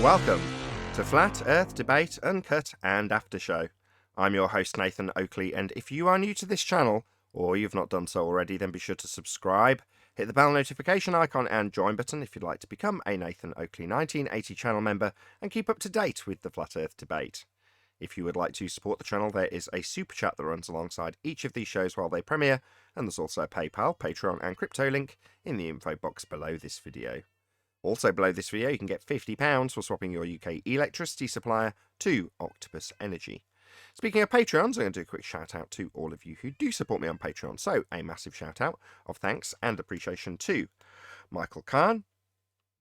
Welcome to Flat Earth Debate, Uncut and After Show. I'm your host Nathan Oakley, and if you are new to this channel, or you've not done so already, then be sure to subscribe, hit the bell notification icon and join button if you'd like to become a Nathan Oakley 1980 channel member and keep up to date with the Flat Earth Debate. If you would like to support the channel, there is a super chat that runs alongside each of these shows while they premiere, and there's also a PayPal, Patreon and crypto link in the info box below this video. Also below this video, you can get £50 for swapping your UK electricity supplier to Octopus Energy. Speaking of Patreons, I'm going to do a quick shout out to all of you who do support me on Patreon. So a massive shout out of thanks and appreciation to Michael Kahn,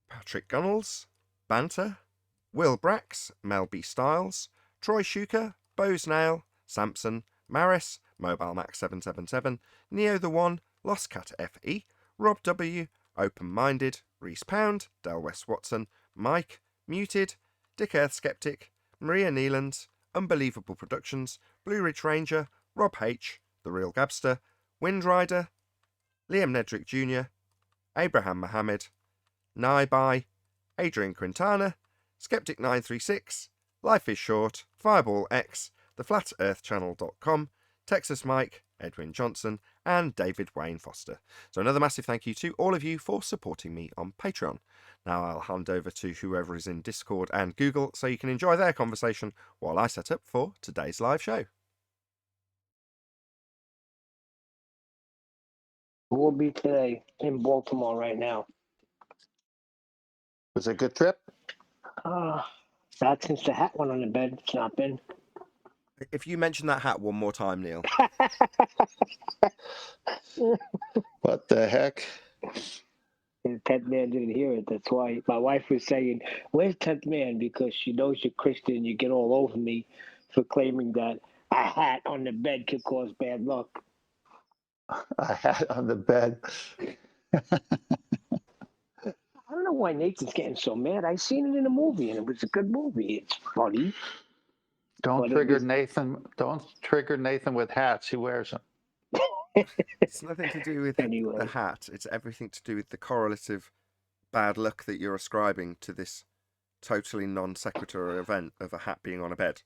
Patrick Gunnels, Banter, Will Brax, Mel B. Styles, Troy Shuker, Bose Nail, Samson, Maris, Mobile Max 777, Neo the One, Lost Cat FE, Rob W, Open Minded, Reese Pound, Del West Watson, Mike, Muted, Dick Earth Skeptic, Maria Neelands, Unbelievable Productions, Blue Ridge Ranger, Rob H, The Real Gabster, Windrider, Liam Nedrick Jr., Abraham Mohammed, Naibai, Adrian Quintana, Skeptic936, Life is Short, Fireball X, TheFlatEarthChannel.com, Texas Mike, Edwin Johnson, and David Wayne Foster. So another massive thank you to all of you for supporting me on Patreon. Now I'll hand over to whoever is in Discord and Google so you can enjoy their conversation while I set up for today's live show. We'll be today in Baltimore right now. Was it a good trip? Not since the hat went on the bed. It's not been. If you mention that hat one more time, Neil. What the heck? The 10th man didn't hear it. That's why my wife was saying, "Where's 10th man?" Because she knows you're Christian and you get all over me for claiming that a hat on the bed could cause bad luck. A hat on the bed. I don't know why Nathan's getting so mad. I seen it in a movie and it was a good movie. It's funny. Don't But trigger Nathan. Don't trigger Nathan with hats. He wears them. It's nothing to do with Anyway. the hat. It's everything to do with the correlative bad luck that you're ascribing to this totally non sequitur event of a hat being on a bed.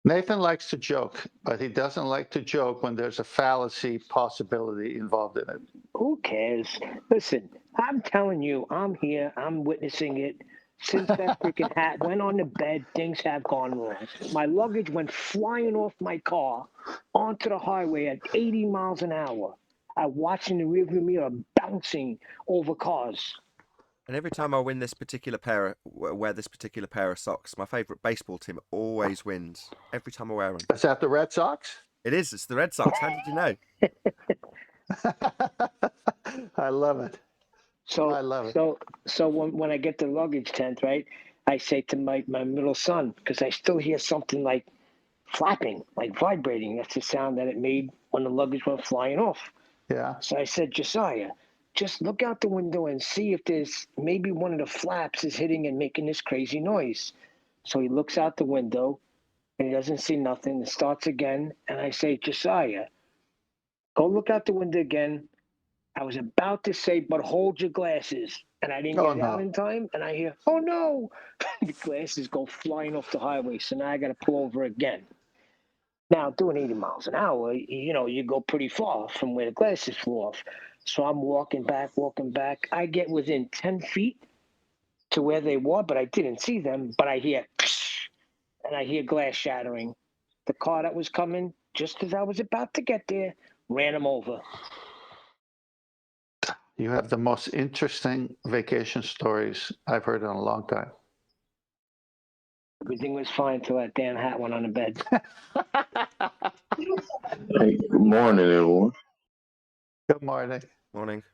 Nathan likes to joke, but he doesn't like to joke when there's a fallacy possibility involved in it. Who cares? Listen, I'm telling you, I'm here. I'm witnessing it. Since that freaking hat went on the bed, things have gone wrong. My luggage went flying off my car onto the highway at 80 miles an hour. I watched in the rearview mirror bouncing over cars. And every time I wear this particular pair of socks, my favourite baseball team always wins. Every time I wear them. Is that the Red Sox? It is. It's the Red Sox. How did you know? I love it. I love it. So when I get the luggage tent, right, I say to my middle son, because I still hear something like flapping, like vibrating. That's the sound that it made when the luggage went flying off. Yeah. So I said, Josiah, just look out the window and see if there's maybe one of the flaps is hitting and making this crazy noise. So he looks out the window and he doesn't see nothing. It starts again. And I say, Josiah, go look out the window again. I was about to say, but hold your glasses. And I didn't get it out in time. And I hear, oh no, the glasses go flying off the highway. So now I got to pull over again. Now, doing 80 miles an hour, you go pretty far from where the glasses flew off. So I'm walking back. I get within 10 feet to where they were, but I didn't see them. But I hear, and I hear glass shattering. The car that was coming, just as I was about to get there, ran him over. You have the most interesting vacation stories I've heard in a long time. Everything was fine till that damn hat went on the bed. Hey, good morning, everyone. Good morning. Morning.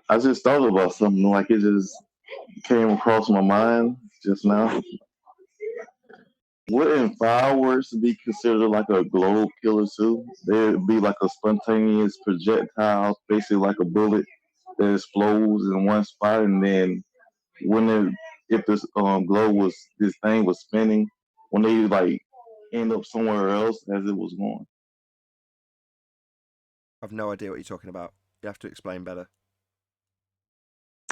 I just thought about something, like it just came across my mind just now. Wouldn't fireworks be considered like a globe killer too? There'd be like a spontaneous projectile, basically like a bullet that explodes in one spot, and then if this this thing was spinning, when they like end up somewhere else as it was going. I've no idea what you're talking about. You have to explain better.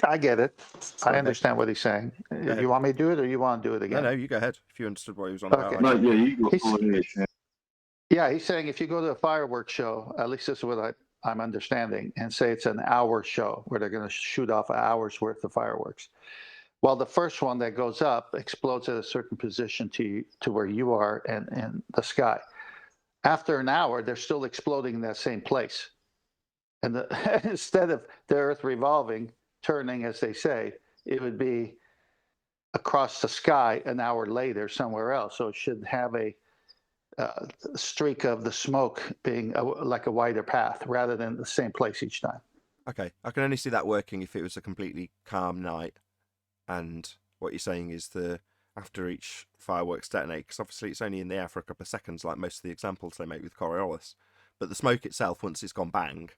I get it. I Okay. understand what he's saying. ahead. You want me to do it, or you want to do it again? No, you go ahead. If you understood what he was on about. Okay. I No, can. yeah, you go He's- ahead, Sam. Yeah, he's saying if you go to a fireworks show, at least this is what I'm understanding, and say it's an hour show where they're going to shoot off an hour's worth of fireworks. Well, the first one that goes up explodes at a certain position to where you are and in the sky. After an hour, they're still exploding in that same place. And instead of the Earth revolving, turning, as they say, it would be across the sky an hour later somewhere else. So it should have a streak of the smoke being like a wider path rather than the same place each time. Okay, I can only see that working if it was a completely calm night. And what you're saying is after each fireworks detonate, because obviously it's only in the air for a couple of seconds, like most of the examples they make with Coriolis. But the smoke itself, once it's gone bang,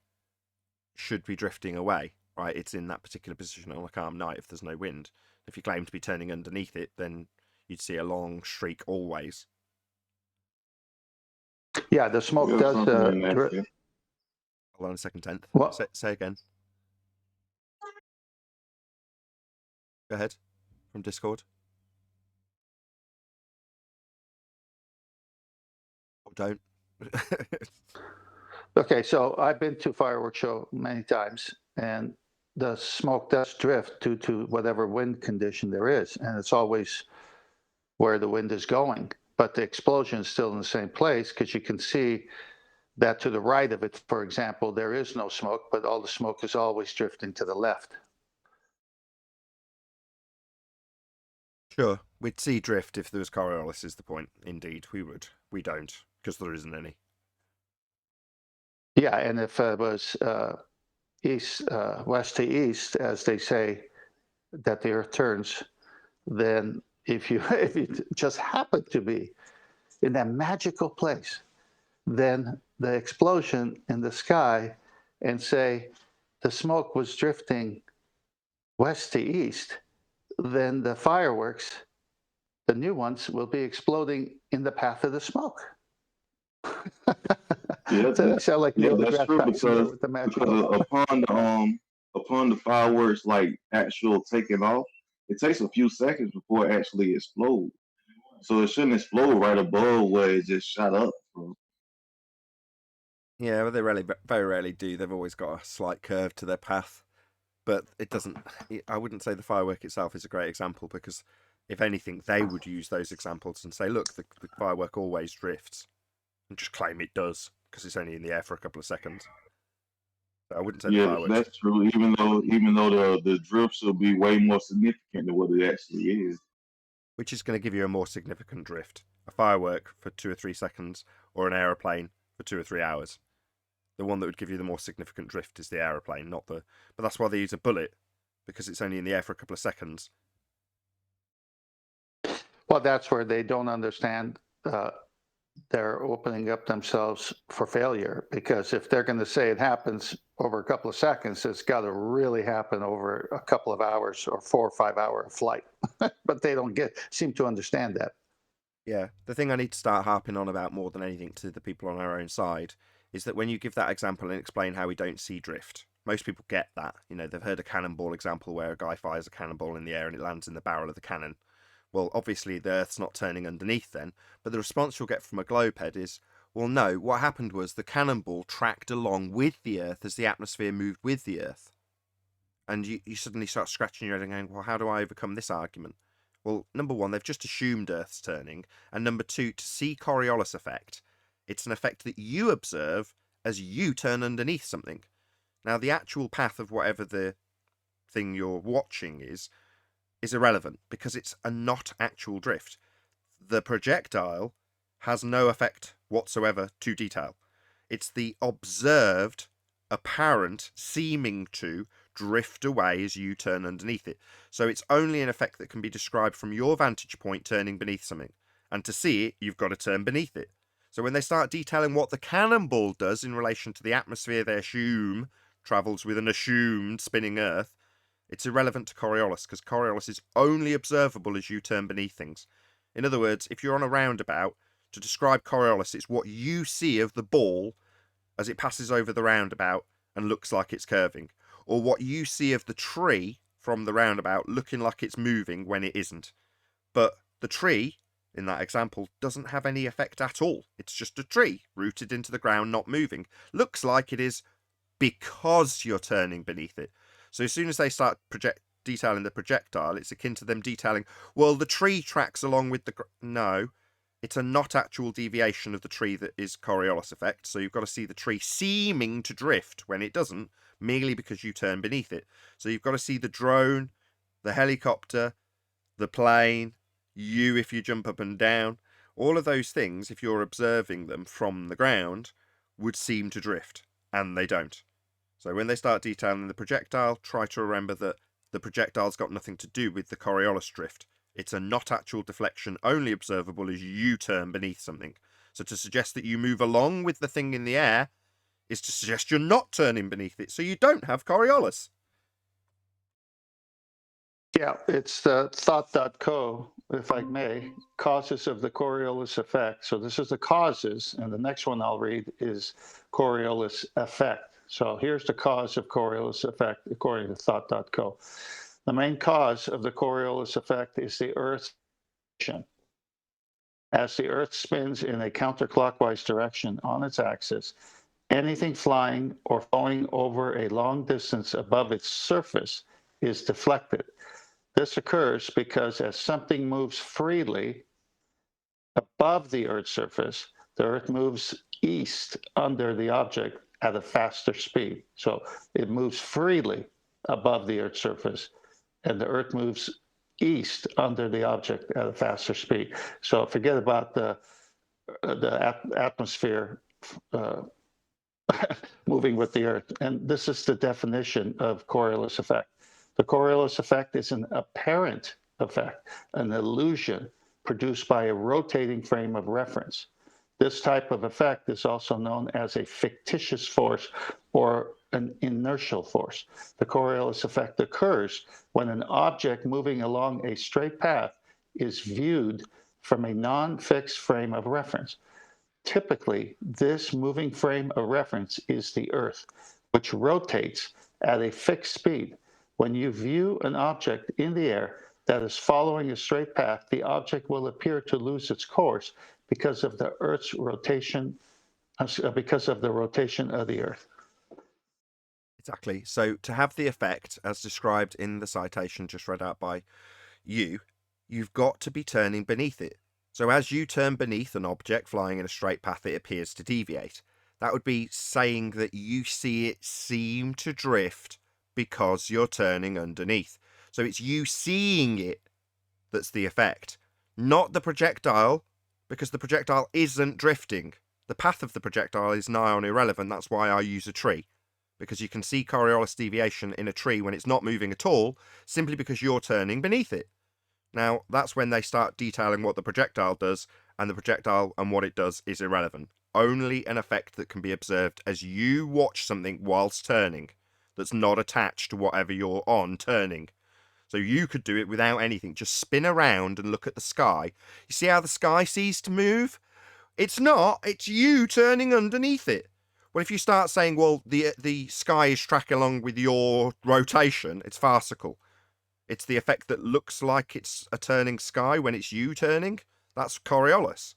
should be drifting away, right? It's in that particular position on a calm night if there's no wind. If you claim to be turning underneath it, then you'd see a long streak always. Yeah, the smoke Yeah, does. something in that sense. Hold on a second, 10th. What? Say again. Go ahead. From Discord. Or don't. Okay, so I've been to fireworks show many times, and the smoke does drift due to whatever wind condition there is, and it's always where the wind is going. But the explosion is still in the same place because you can see that to the right of it, for example, there is no smoke, but all the smoke is always drifting to the left. Sure, we'd see drift if there was Coriolis, is the point. Indeed, we would. We don't, because there isn't any. Yeah, and if it was west to east, as they say, that the Earth turns, then if you just happen to be in that magical place, then the explosion in the sky, and say the smoke was drifting west to east, then the fireworks, the new ones, will be exploding in the path of the smoke. Yeah, So that sound like Neil that's deGrasse true Tyson there because with the magical. upon the fireworks like actual taking off, it takes a few seconds before it actually explodes. So it shouldn't explode right above where it just shot up from. Yeah, well, they very rarely do. They've always got a slight curve to their path. But it doesn't. I wouldn't say the firework itself is a great example because, if anything, they would use those examples and say, look, the firework always drifts, and just claim it does because it's only in the air for a couple of seconds. But I wouldn't say the Yeah, fireworks. that's true. Even though the drift should be way more significant than what it actually is. Which is going to give you a more significant drift? A firework for 2 or 3 seconds, or an aeroplane for 2 or 3 hours? The one that would give you the more significant drift is the aeroplane, not the. But that's why they use a bullet, because it's only in the air for a couple of seconds. Well, that's where they don't understand. They're opening up themselves for failure, because if they're going to say it happens over a couple of seconds, it's got to really happen over a couple of hours or 4 or 5 hour flight. But they don't seem to understand that. Yeah, the thing I need to start harping on about more than anything to the people on our own side is that when you give that example and explain how we don't see drift, most people get that. You know, they've heard a cannonball example where a guy fires a cannonball in the air and it lands in the barrel of the cannon. Well, obviously the Earth's not turning underneath then, but the response you'll get from a globehead is, well, no, what happened was the cannonball tracked along with the Earth as the atmosphere moved with the Earth. And you suddenly start scratching your head and going, well, how do I overcome this argument? Well, number one, they've just assumed Earth's turning, and number two, to see Coriolis effect, it's an effect that you observe as you turn underneath something. Now, the actual path of whatever the thing you're watching is irrelevant because it's a not actual drift. The projectile has no effect whatsoever to detail. It's the observed, apparent, seeming to drift away as you turn underneath it. So it's only an effect that can be described from your vantage point turning beneath something. And to see it, you've got to turn beneath it. So when they start detailing what the cannonball does in relation to the atmosphere they assume travels with an assumed spinning Earth, it's irrelevant to Coriolis because Coriolis is only observable as you turn beneath things. In other words, if you're on a roundabout, to describe Coriolis, it's what you see of the ball as it passes over the roundabout and looks like it's curving, or what you see of the tree from the roundabout looking like it's moving when it isn't. But the tree, in that example, doesn't have any effect at all. It's just a tree rooted into the ground, not moving. Looks like it is because you're turning beneath it. So as soon as they start detailing the projectile, it's akin to them detailing, well, the tree tracks along with the... No, it's a not actual deviation of the tree that is Coriolis effect. So you've got to see the tree seeming to drift when it doesn't, merely because you turn beneath it. So you've got to see the drone, the helicopter, the plane, you if you jump up and down. All of those things, if you're observing them from the ground, would seem to drift, and they don't. So when they start detailing the projectile, try to remember that the projectile's got nothing to do with the Coriolis drift. It's a not actual deflection, only observable as you turn beneath something. So to suggest that you move along with the thing in the air is to suggest you're not turning beneath it, so you don't have Coriolis. Yeah, it's the thought.co, if I may, causes of the Coriolis effect. So this is the causes, and the next one I'll read is Coriolis effect. So here's the cause of Coriolis effect, according to thought.co. The main cause of the Coriolis effect is the Earth's rotation. As the Earth spins in a counterclockwise direction on its axis, anything flying or flowing over a long distance above its surface is deflected. This occurs because as something moves freely above the Earth's surface, the Earth moves east under the object at a faster speed. So it moves freely above the Earth's surface, and the Earth moves east under the object at a faster speed. So forget about the atmosphere moving with the Earth. And this is the definition of Coriolis effect. The Coriolis effect is an apparent effect, an illusion produced by a rotating frame of reference. This type of effect is also known as a fictitious force or an inertial force. The Coriolis effect occurs when an object moving along a straight path is viewed from a non-fixed frame of reference. Typically, this moving frame of reference is the Earth, which rotates at a fixed speed. When you view an object in the air that is following a straight path, the object will appear to lose its course because of the Earth's rotation, because of the rotation of the Earth. Exactly. So to have the effect, as described in the citation just read out by you, you've got to be turning beneath it. So as you turn beneath an object flying in a straight path, it appears to deviate. That would be saying that you see it seem to drift because you're turning underneath. So it's you seeing it that's the effect, not the projectile, because the projectile isn't drifting. The path of the projectile is nigh on irrelevant. That's why I use a tree, because you can see Coriolis deviation in a tree when it's not moving at all, simply because you're turning beneath it. Now, that's when they start detailing what the projectile does, and the projectile and what it does is irrelevant. Only an effect that can be observed as you watch something whilst turning, that's not attached to whatever you're on turning. So you could do it without anything. Just spin around and look at the sky. You see how the sky ceases to move? It's not. It's you turning underneath it. Well, if you start saying, well, the sky is tracking along with your rotation, it's farcical. It's the effect that looks like it's a turning sky when it's you turning. That's Coriolis.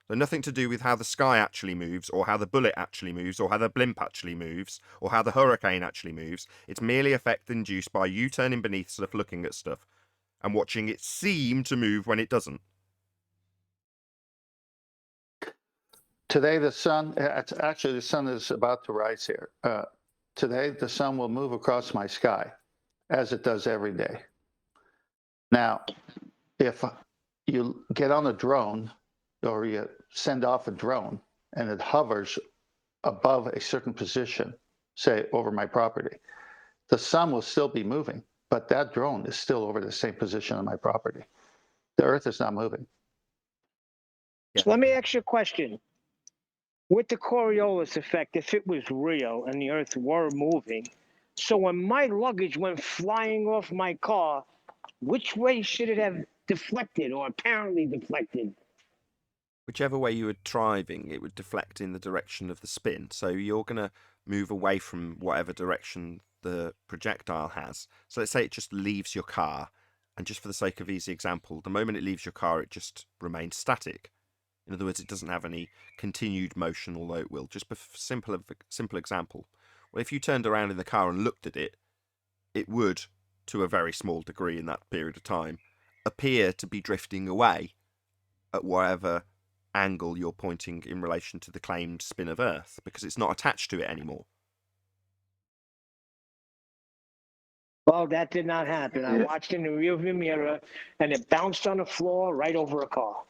So nothing to do with how the sky actually moves, or how the bullet actually moves, or how the blimp actually moves, or how the hurricane actually moves. It's merely effect induced by you turning beneath stuff, looking at stuff, and watching it seem to move when it doesn't. Today, the sun, actually, the sun is about to rise here. Today, the sun will move across my sky, as it does every day. Now, if you get on a drone, or you send off a drone, and it hovers above a certain position, say over my property, the sun will still be moving, but that drone is still over the same position on my property. The Earth is not moving. So let me ask you a question. With the Coriolis effect, if it was real and the Earth were moving, so when my luggage went flying off my car, which way should it have deflected or apparently deflected? Whichever way you were driving, it would deflect in the direction of the spin. So you're going to move away from whatever direction the projectile has. So let's say it just leaves your car, and just for the sake of easy example, the moment it leaves your car, it just remains static. In other words, it doesn't have any continued motion, although it will. Just for simple example. Well, if you turned around in the car and looked at it, it would, to a very small degree in that period of time, appear to be drifting away at whatever angle you're pointing in relation to the claimed spin of Earth, because it's not attached to it anymore. Well, that did not happen. I Yeah. watched in the rearview mirror, and it bounced on the floor right over a car.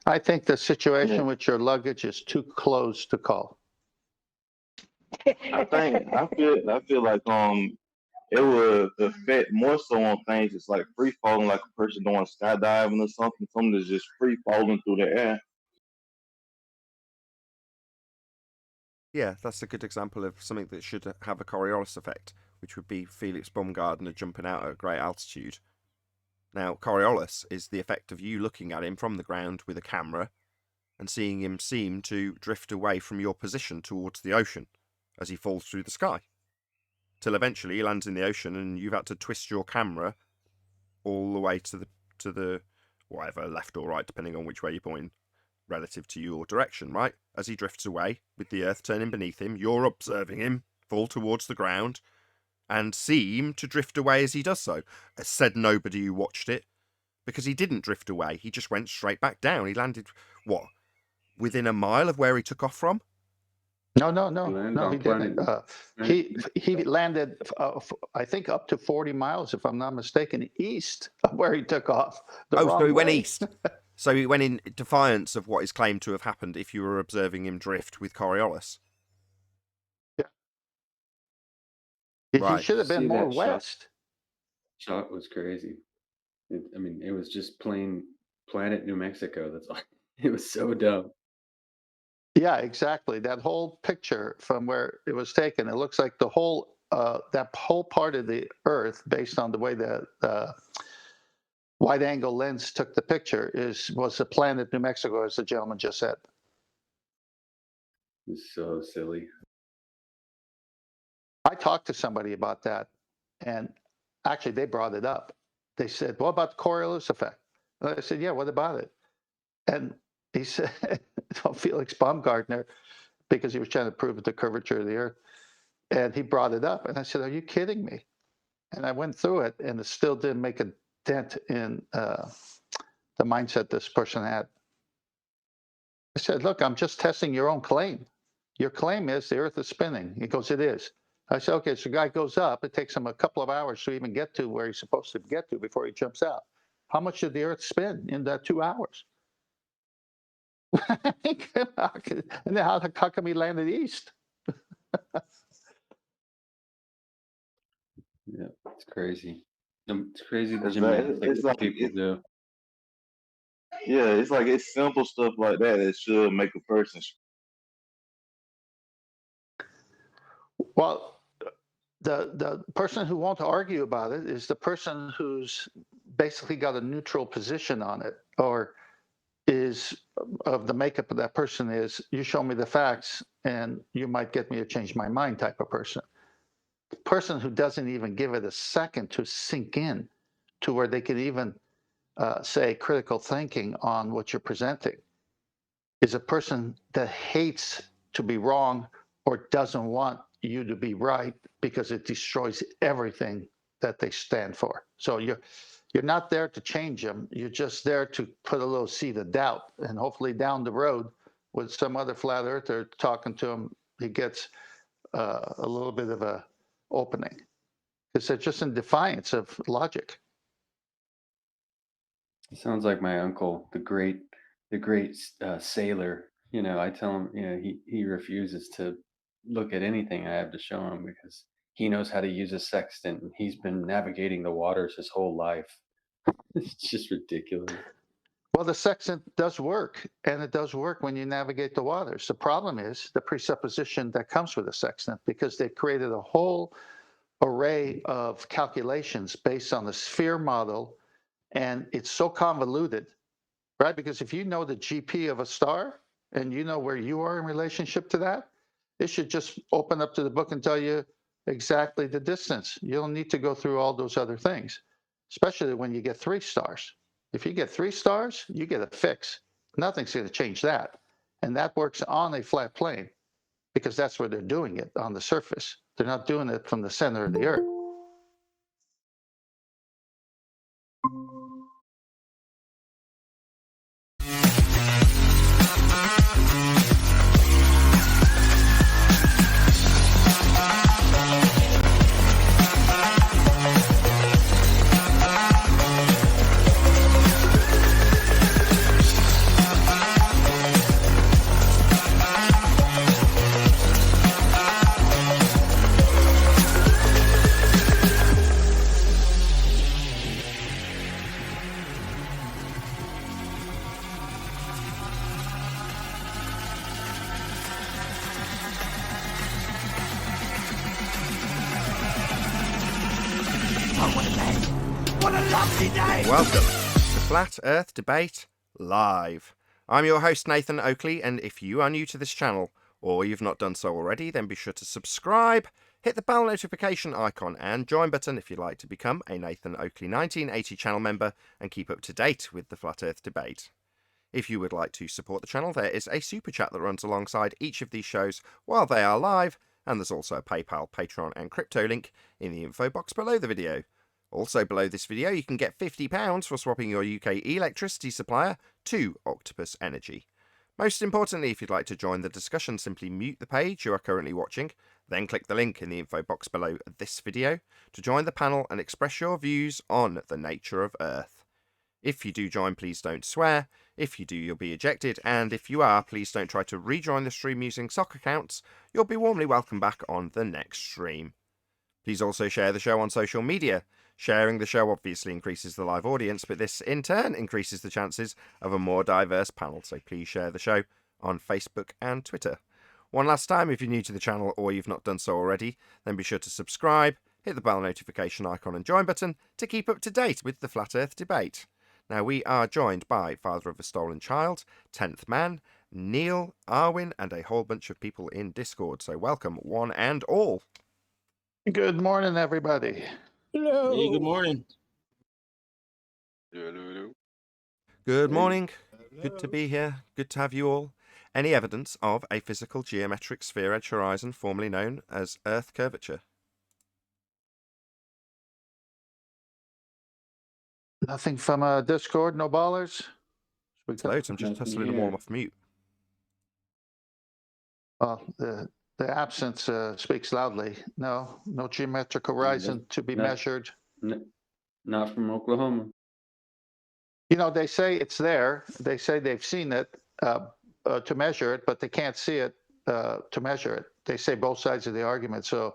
I think the situation Yeah. with your luggage is too close to call. I feel like it would affect more so on things it's like free falling, like a person doing skydiving or something that's just free falling through the air. Yeah, that's a good example of something that should have a Coriolis effect, which would be Felix Baumgartner jumping out at a great altitude. Now, Coriolis is the effect of you looking at him from the ground with a camera and seeing him seem to drift away from your position towards the ocean as he falls through the sky, till eventually he lands in the ocean and you've had to twist your camera all the way to the whatever, left or right, depending on which way you're pointing, relative to your direction, right? As he drifts away, with the earth turning beneath him, you're observing him fall towards the ground and seem to drift away as he does so. Said nobody who watched it, because he didn't drift away. He just went straight back down. He landed, what, within a mile of where he took off from? No, he didn't. He landed, I think, up to 40 miles, if I'm not mistaken, east of where he took off. So he went east. So he went in defiance of what is claimed to have happened if you were observing him drift with Coriolis. Yeah. Right. He should have been more west. Shot was crazy. It was just plain Planet New Mexico. That's all. It was so dumb. Yeah, exactly. That whole picture from where it was taken, it looks like the whole that whole part of the Earth, based on the way the wide-angle lens took the picture, was the planet New Mexico, as the gentleman just said. It was so silly. I talked to somebody about that, and actually they brought it up. They said, "What about the Coriolis effect?" And I said, "Yeah, what about it?" And he said, Felix Baumgartner, because he was trying to prove the curvature of the Earth, and he brought it up. And I said, "Are you kidding me?" And I went through it, and it still didn't make a dent in the mindset this person had. I said, "Look, I'm just testing your own claim. Your claim is the Earth is spinning." He goes, "It is." I said, "Okay, so the guy goes up. It takes him a couple of hours to even get to where he's supposed to get to before he jumps out. How much did the Earth spin in that 2 hours?" And then how come he landed east? Yeah, it's crazy. It's crazy the Exactly. gymnastics people do. Yeah, it's like it's simple stuff like that that should make a person. Well, the person who won't argue about it is the person who's basically got a neutral position on it, or is of the makeup of that person is, you show me the facts and you might get me to change my mind type of person. The person who doesn't even give it a second to sink in to where they can even say critical thinking on what you're presenting is a person that hates to be wrong or doesn't want you to be right, because it destroys everything that they stand for. So you're not there to change them. You're just there to put a little seed of doubt, and hopefully down the road with some other flat earther talking to him, he gets a little bit of a opening, because they're just in defiance of logic. It sounds like my uncle, the great sailor. I tell him, he refuses to look at anything I have to show him because he knows how to use a sextant. And he's been navigating the waters his whole life. It's just ridiculous. Well, the sextant does work, and it does work when you navigate the waters. The problem is the presupposition that comes with a sextant, because they've created a whole array of calculations based on the sphere model, and it's so convoluted, right? Because if you know the GP of a star and you know where you are in relationship to that, it should just open up to the book and tell you exactly the distance. You don't need to go through all those other things, especially when you get 3 stars. If you get 3 stars, you get a fix. Nothing's going to change that. And that works on a flat plane because that's where they're doing it, on the surface. They're not doing it from the center of the Earth. Welcome to Flat Earth Debate Live. I'm your host Nathan Oakley, and if you are new to this channel, or you've not done so already, then be sure to subscribe, hit the bell notification icon and join button if you'd like to become a Nathan Oakley 1980 channel member and keep up to date with the Flat Earth Debate. If you would like to support the channel, there is a super chat that runs alongside each of these shows while they are live, and there's also a PayPal, Patreon and crypto link in the info box below the video. Also below this video, you can get £50 for swapping your UK electricity supplier to Octopus Energy. Most importantly, if you'd like to join the discussion, simply mute the page you are currently watching, then click the link in the info box below this video to join the panel and express your views on the nature of Earth. If you do join, please don't swear. If you do, you'll be ejected, and if you are, please don't try to rejoin the stream using sock accounts. You'll be warmly welcomed back on the next stream. Please also share the show on social media. Sharing the show obviously increases the live audience, but this in turn increases the chances of a more diverse panel, so please share the show on Facebook and Twitter. One last time, if you're new to the channel or you've not done so already, then be sure to subscribe, hit the bell notification icon and join button to keep up to date with the Flat Earth Debate. Now, we are joined by Father of a Stolen Child, 10th Man, Neil, Arwin, and a whole bunch of people in Discord, so welcome one and all. Good morning, everybody. Hello. Hey, good morning. Good morning. Good to be here. Good to have you all. Any evidence of a physical geometric sphere edge horizon, formerly known as Earth curvature? Nothing from Discord, no ballers? Loads. I'm just Nothing hustling them here. all off mute. Well, the absence speaks loudly. No geometric horizon to be no. measured. Not from Oklahoma. You know, they say it's there. They say they've seen it to measure it, but they can't see it to measure it. They say both sides of the argument. So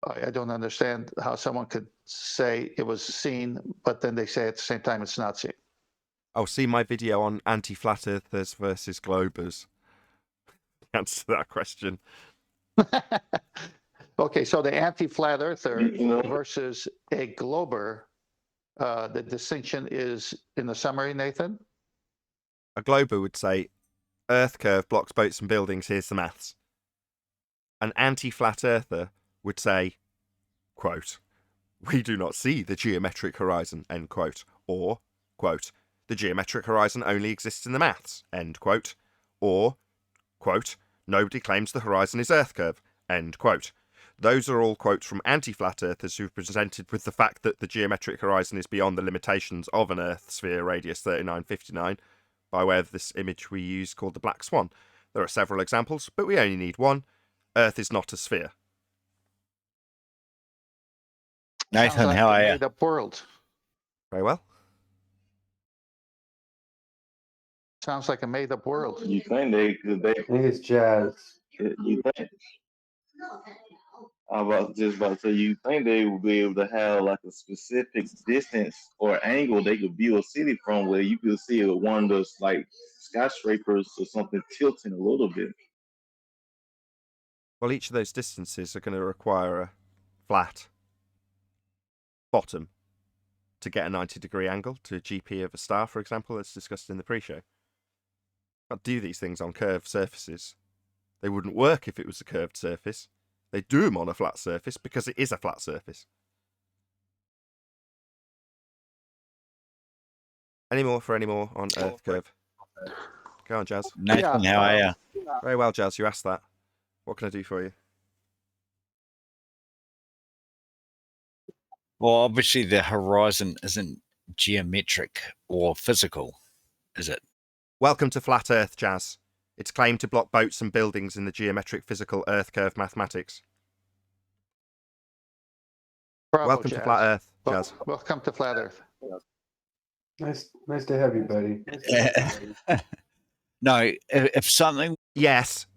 I don't understand how someone could say it was seen, but then they say at the same time it's not seen. Oh, see my video on anti-flat earthers versus globers. Answer that question. Okay, so the anti-flat earther You know, versus a glober, the distinction is in the summary, Nathan? A glober would say, Earth curve blocks boats and buildings, here's the maths. An anti-flat earther would say, quote, we do not see the geometric horizon, end quote. Or, quote, the geometric horizon only exists in the maths, end quote. Or, quote, nobody claims the horizon is Earth curve, end quote. Those are all quotes from anti-flat earthers who've presented with the fact that the geometric horizon is beyond the limitations of an Earth sphere radius 3959 by way of this image we use called the Black Swan. There are several examples, but we only need one. Earth is not a sphere. Nathan, Sounds like how a are you? made-up world. Very well. Sounds like a made-up world. you think they could? I think it's jazz. You think? About to say, you think they would be able to have like a specific distance or angle they could view a city from, where you could see one of those like skyscrapers or something tilting a little bit. Well, each of those distances are going to require a flat bottom to get a 90-degree angle to a GP of a star, for example, as discussed in the pre-show. Can't do these things on curved surfaces. They wouldn't work if it was a curved surface. They do them on a flat surface because it is a flat surface. Any more on Earth curve? Go on, Jazz. Nathan, how are you? Very well, Jazz. You asked that. What can I do for you? Well, obviously the horizon isn't geometric or physical, is it? Welcome to Flat Earth, Jazz. It's claimed to block boats and buildings in the geometric physical Earth curve mathematics. Bravo, Welcome to Flat Earth, Jazz. Welcome to Flat Earth. Nice to have you, buddy. No, if something... Yes.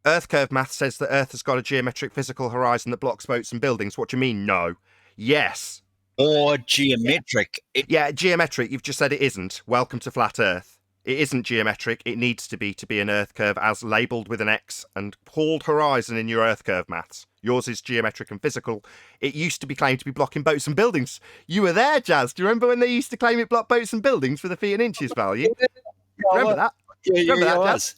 Earth curve math says that Earth has got a geometric physical horizon that blocks boats and buildings. What do you mean, no? Yes. Or geometric. Yeah, geometric. You've just said it isn't. Welcome to Flat Earth. It isn't geometric. It needs to be an Earth curve as labelled with an X and called horizon in your Earth curve maths. Yours is geometric and physical. It used to be claimed to be blocking boats and buildings. You were there, Jazz. Do you remember when they used to claim it blocked boats and buildings for the feet and inches value? Remember that? Remember that, Jazz?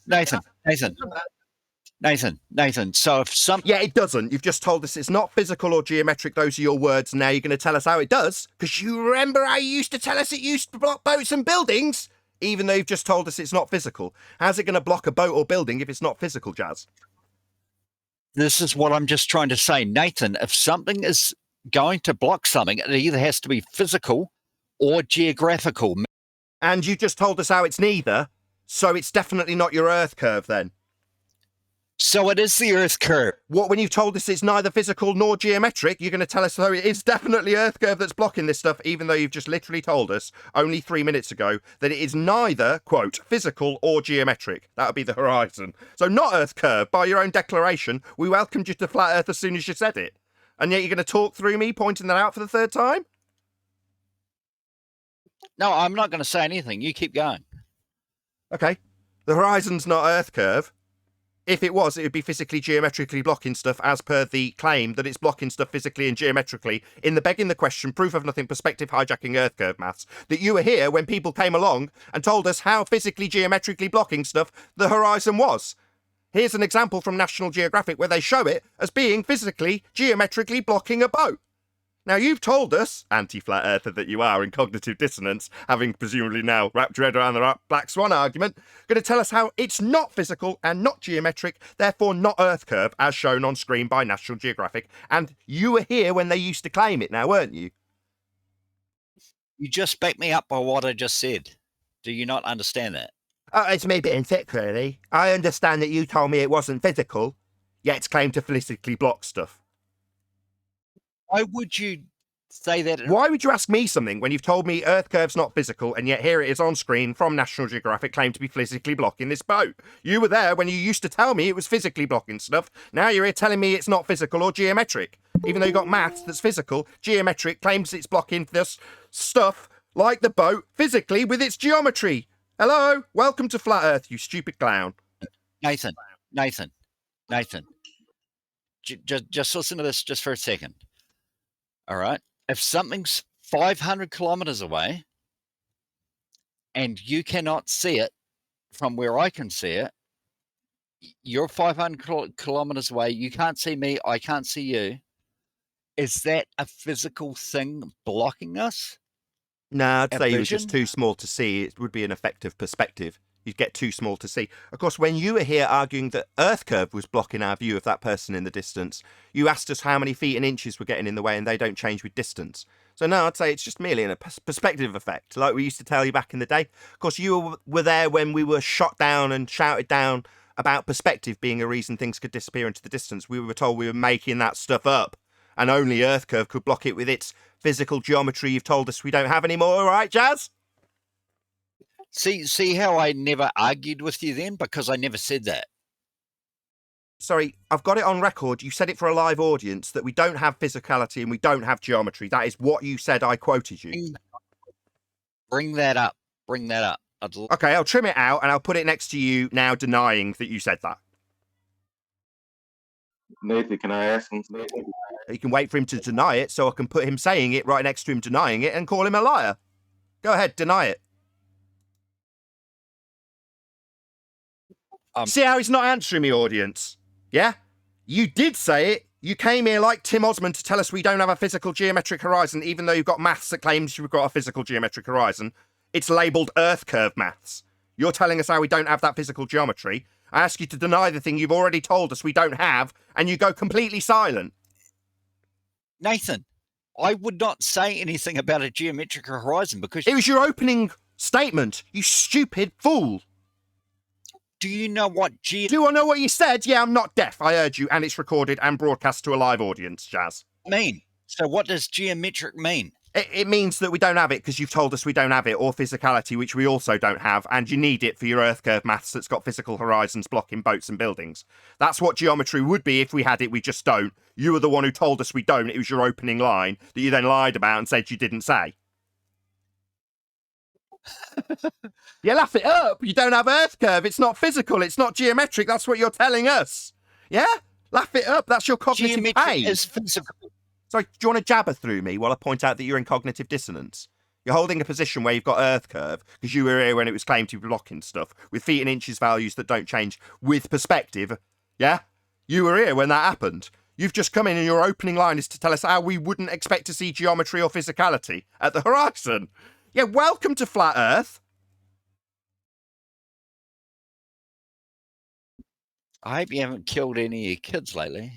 Nathan. So if some... Yeah, it doesn't. You've just told us it's not physical or geometric. Those are your words. Now you're going to tell us how it does? Because you remember how you used to tell us it used to block boats and buildings? Even though you've just told us it's not physical. How's it going to block a boat or building if it's not physical, Jazz? This is what I'm just trying to say. Nathan, if something is going to block something, it either has to be physical or geographical. And you just told us how it's neither, so it's definitely not your Earth curve then. So it is the Earth curve. What, when you've told us it's neither physical nor geometric, you're going to tell us, though, it is definitely Earth curve that's blocking this stuff, even though you've just literally told us only 3 minutes ago that it is neither, quote, physical or geometric. That would be the horizon. So not Earth curve. By your own declaration, we welcomed you to Flat Earth as soon as you said it. And yet you're going to talk through me pointing that out for the third time? No, I'm not going to say anything. You keep going. Okay. The horizon's not Earth curve. If it was, it would be physically geometrically blocking stuff as per the claim that it's blocking stuff physically and geometrically in the begging the question, proof of nothing, perspective hijacking Earth curve maths, that you were here when people came along and told us how physically geometrically blocking stuff the horizon was. Here's an example from National Geographic where they show it as being physically geometrically blocking a boat. Now, you've told us, anti-flat earther that you are in cognitive dissonance, having presumably now wrapped your head around the Black Swan argument, going to tell us how it's not physical and not geometric, therefore not Earth curve, as shown on screen by National Geographic. And you were here when they used to claim it now, weren't you? You just backed me up by what I just said. Do you not understand that? Oh, it's me being thick, really. I understand that you told me it wasn't physical, yet it's claimed to physically block stuff. Why would you say that? Why would you ask me something when you've told me Earth curve's not physical and yet here it is on screen from National Geographic claimed to be physically blocking this boat? You were there when you used to tell me it was physically blocking stuff. Now you're here telling me it's not physical or geometric. Even though you've got maths that's physical, geometric claims it's blocking this stuff like the boat physically with its geometry. Hello? Welcome to Flat Earth, you stupid clown. Nathan. Just listen to this just for a second. All right. If something's 500 kilometers away and you cannot see it from where I can see it, you're 500 kilometers away. You can't see me. I can't see you. Is that a physical thing blocking us? No, I'd say you were vision? just too small to see. It would be an effective perspective. You'd get too small to see. Of course, when you were here arguing that Earth curve was blocking our view of that person in the distance, you asked us how many feet and inches were getting in the way and they don't change with distance. So no, I'd say it's just merely a perspective effect, like we used to tell you back in the day. Of course, you were there when we were shot down and shouted down about perspective being a reason things could disappear into the distance. We were told we were making that stuff up and only Earth curve could block it with its physical geometry you've told us we don't have anymore, right, Jazz? See how I never argued with you then? Because I never said that. Sorry, I've got it on record. You said it for a live audience that we don't have physicality and we don't have geometry. That is what you said. I quoted you. Bring that up. Okay, I'll trim it out and I'll put it next to you now denying that you said that. Nathan, can I ask him something? You can wait for him to deny it so I can put him saying it right next to him denying it and call him a liar. Go ahead, deny it. See how he's not answering me, audience? Yeah? You did say it. You came here like Tim Osmond to tell us we don't have a physical geometric horizon, even though you've got maths that claims you've got a physical geometric horizon. It's labelled Earth curve maths. You're telling us how we don't have that physical geometry. I ask you to deny the thing you've already told us we don't have, and you go completely silent. Nathan, I would not say anything about a geometric horizon because... It was your opening statement, you stupid fool. Do you know what Do I know what you said? Yeah, I'm not deaf. I heard you, and it's recorded and broadcast to a live audience, Jazz. mean? So what does geometric mean? It means that we don't have it because you've told us we don't have it, or physicality, which we also don't have, and you need it for your Earth curve maths that's got physical horizons blocking boats and buildings. That's what geometry would be if we had it, we just don't. You were the one who told us we don't. It was your opening line that you then lied about and said you didn't say. You laugh it up. You don't have Earth curve. It's not physical. It's not geometric. That's what you're telling us. Yeah? Laugh it up. That's your cognitive Geometric pain. is physical. Sorry, do you want to jabber through me while I point out that you're in cognitive dissonance? You're holding a position where you've got Earth curve because you were here when it was claimed to be blocking stuff with feet and inches values that don't change with perspective. Yeah? You were here when that happened. You've just come in and your opening line is to tell us how we wouldn't expect to see geometry or physicality at the horizon. Yeah, welcome to Flat Earth. I hope you haven't killed any of your kids lately.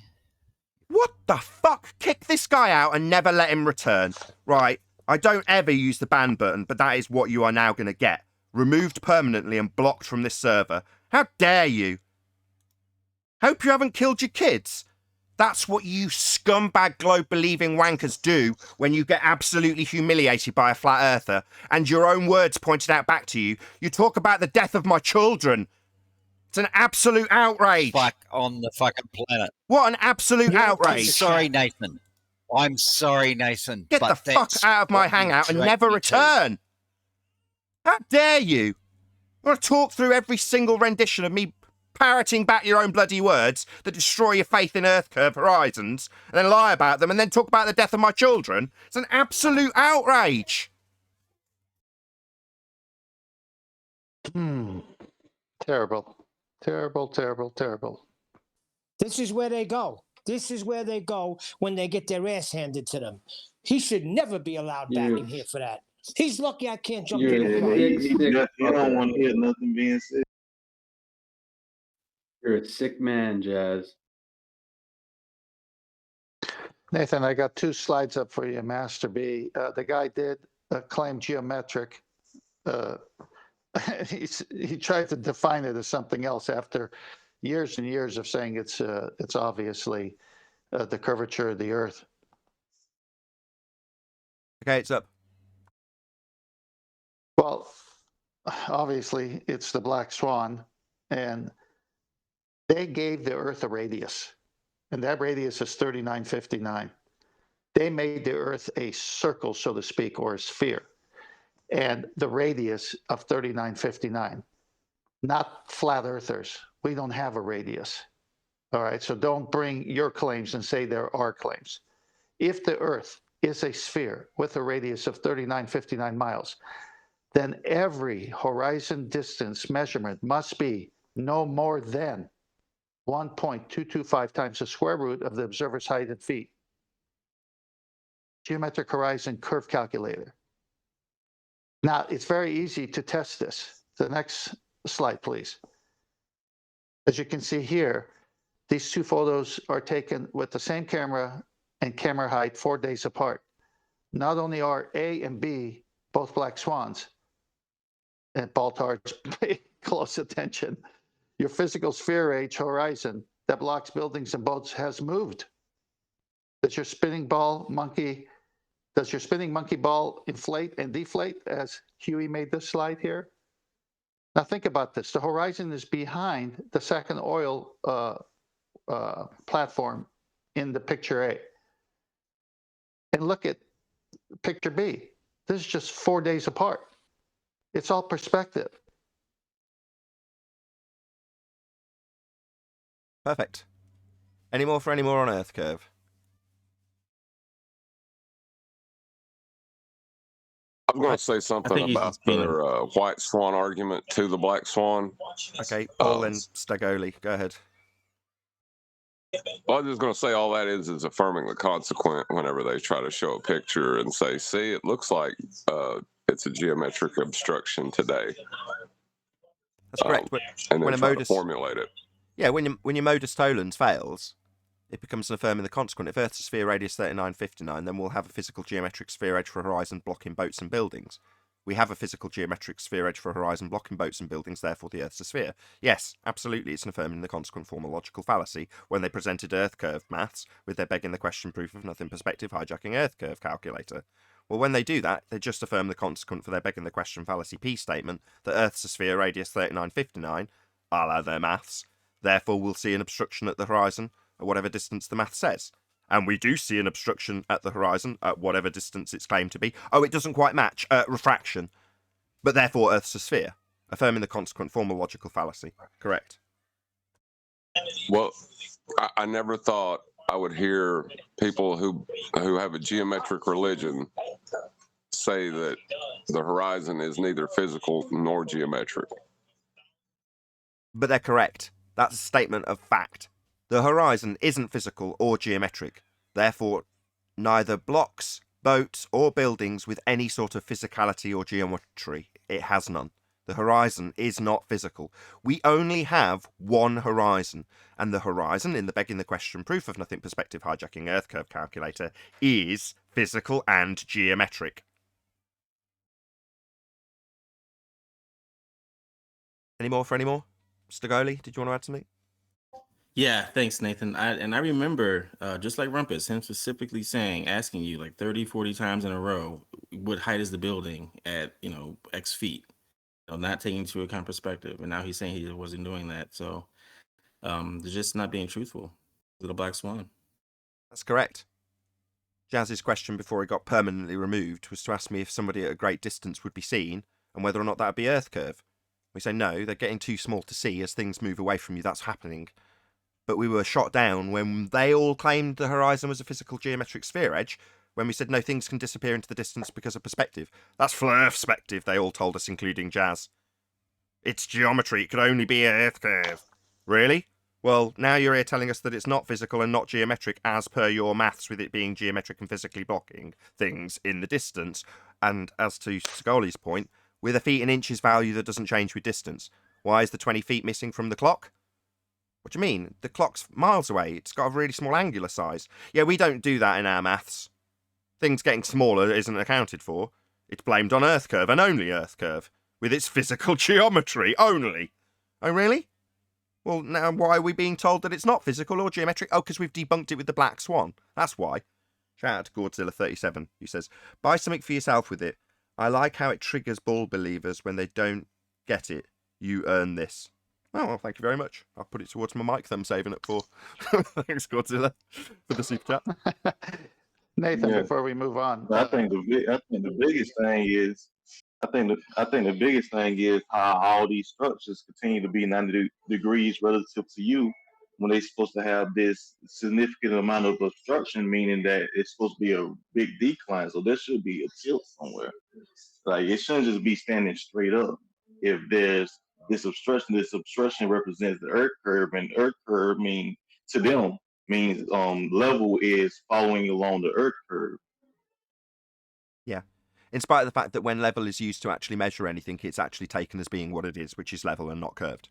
What the fuck? Kick this guy out and never let him return. Right, I don't ever use the ban button, but that is what you are now going to get. Removed permanently and blocked from this server. How dare you? Hope you haven't killed your kids. That's what you scumbag globe-believing wankers do when you get absolutely humiliated by a flat earther, and your own words pointed out back to you. You talk about the death of my children. It's an absolute outrage. Fuck on the fucking planet. What an absolute I'm outrage. sorry, Nathan. I'm sorry, Nathan. Get the fuck out of my hangout and never return. How dare you? I want to talk through every single rendition of me parroting back your own bloody words that destroy your faith in Earth curve horizons, and then lie about them, and then talk about the death of my children. It's an absolute outrage. Terrible. Terrible, terrible, terrible. This is where they go. This is where they go when they get their ass handed to them. He should never be allowed back in here for that. He's lucky I can't jump in the car. You don't want to hear nothing being said. You're a sick man, Jazz. Nathan, I got 2 slides up for you, Master B. The guy did claim geometric. He tried to define it as something else after years and years of saying it's obviously the curvature of the Earth. Okay, it's up. Well, obviously it's the black swan, and they gave the Earth a radius, and that radius is 3959. They made the Earth a circle, so to speak, or a sphere, and the radius of 3959. Not flat earthers. We don't have a radius. All right, so don't bring your claims and say there are claims. If the Earth is a sphere with a radius of 3959 miles, then every horizon distance measurement must be no more than 1.225 times the square root of the observer's height in feet. Geometric horizon curve calculator. Now, it's very easy to test this. The next slide, please. As you can see here, these 2 photos are taken with the same camera and camera height 4 days apart. Not only are A and B both black swans, and Baltar's pay close attention, your physical sphere age horizon that blocks buildings and boats has moved. Does your spinning monkey ball inflate and deflate, as Huey made this slide here? Now think about this. The horizon is behind the second oil platform in the picture A. And look at picture B. This is just 4 days apart. It's all perspective. Perfect. Any more on Earth curve? I'm going to say something about their white swan argument to the black swan. Okay, Paul and Stagoli, go ahead. Well, I was just going to say all that is affirming the consequent whenever they try to show a picture and say, see, it looks like it's a geometric obstruction today. That's correct. But and then when a try to modus, formulate it. yeah, when your modus tollens fails, it becomes an affirming the consequent. If Earth's a sphere radius 3959, then we'll have a physical geometric sphere edge for a horizon blocking boats and buildings. We have a physical geometric sphere edge for a horizon blocking boats and buildings, therefore the Earth's a sphere. Yes, absolutely, it's an affirming the consequent form of logical fallacy when they presented Earth curve maths with their begging the question proof of nothing perspective hijacking Earth curve calculator. Well, when they do that, they just affirm the consequent for their begging the question fallacy P statement that Earth's a sphere radius 3959, a la their maths, therefore we'll see an obstruction at the horizon at whatever distance the math says. And we do see an obstruction at the horizon at whatever distance it's claimed to be. Oh, it doesn't quite match. Refraction. But therefore Earth's a sphere. Affirming the consequent formal logical fallacy. Correct. Well, I never thought I would hear people who have a geometric religion say that the horizon is neither physical nor geometric. But they're correct. That's a statement of fact. The horizon isn't physical or geometric. Therefore, neither blocks, boats, or buildings with any sort of physicality or geometry. It has none. The horizon is not physical. We only have one horizon, and the horizon, in the begging the question proof of nothing perspective hijacking Earth curve calculator, is physical and geometric. Any more for any more? Mr. Goley, did you want to add something? Yeah, thanks, Nathan. I remember, just like Rumpus, him specifically asking you like 30, 40 times in a row, what height is the building at, X feet, not taking into account perspective. And now he's saying he wasn't doing that. So they're just not being truthful. Little black swan. That's correct. Jazz's question before he got permanently removed was to ask me if somebody at a great distance would be seen and whether or not that would be Earth curve. We say no, they're getting too small to see. As things move away from you, that's happening. But we were shot down when they all claimed the horizon was a physical geometric sphere edge, when we said no, things can disappear into the distance because of perspective. That's flurfspective, they all told us, including Jazz. It's geometry, it could only be an Earth curve. Really? Well, now you're here telling us that it's not physical and not geometric as per your maths, with it being geometric and physically blocking things in the distance. And as to Scully's point, with a feet and inches value that doesn't change with distance. Why is the 20 feet missing from the clock? What do you mean? The clock's miles away. It's got a really small angular size. Yeah, we don't do that in our maths. Things getting smaller isn't accounted for. It's blamed on Earth curve and only Earth curve, with its physical geometry only. Oh, really? Well, now why are we being told that it's not physical or geometric? Oh, because we've debunked it with the black swan. That's why. Shout out to Godzilla37, who says, buy something for yourself with it. I like how it triggers bull believers when they don't get it. You earn this. Oh, well, thank you very much. I'll put it towards my mic that I'm saving it for. Thanks, Godzilla, for the super chat. Nathan, Yeah. before we move on, I think the biggest thing is the biggest thing is how all these structures continue to be 90 degrees relative to you when they're supposed to have this significant amount of obstruction, meaning that it's supposed to be a big decline. So there should be a tilt somewhere. Like it shouldn't just be standing straight up. If there's this obstruction represents the Earth curve, and Earth curve means to them means level is following along the Earth curve. Yeah. In spite of the fact that when level is used to actually measure anything, it's actually taken as being what it is, which is level and not curved.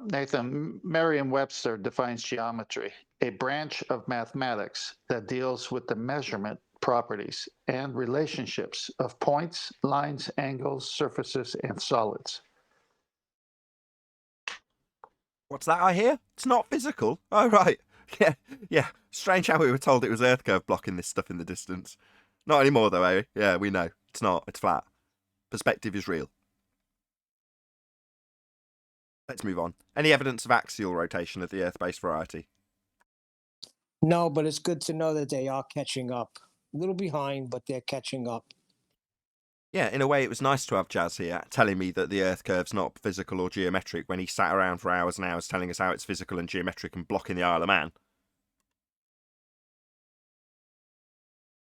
Nathan, Merriam-Webster defines geometry, a branch of mathematics that deals with the measurement properties and relationships of points, lines, angles, surfaces, and solids. What's that I hear? It's not physical. Oh, right. Yeah. Strange how we were told it was Earth curve blocking this stuff in the distance. Not anymore, though, eh? Yeah, we know. It's not. It's flat. Perspective is real. Let's move on. Any evidence of axial rotation of the Earth-based variety? No, but it's good to know that they are catching up. A little behind, but they're catching up. Yeah, in a way, it was nice to have Jazz here telling me that the Earth curve's not physical or geometric when he sat around for hours and hours telling us how it's physical and geometric and blocking the Isle of Man.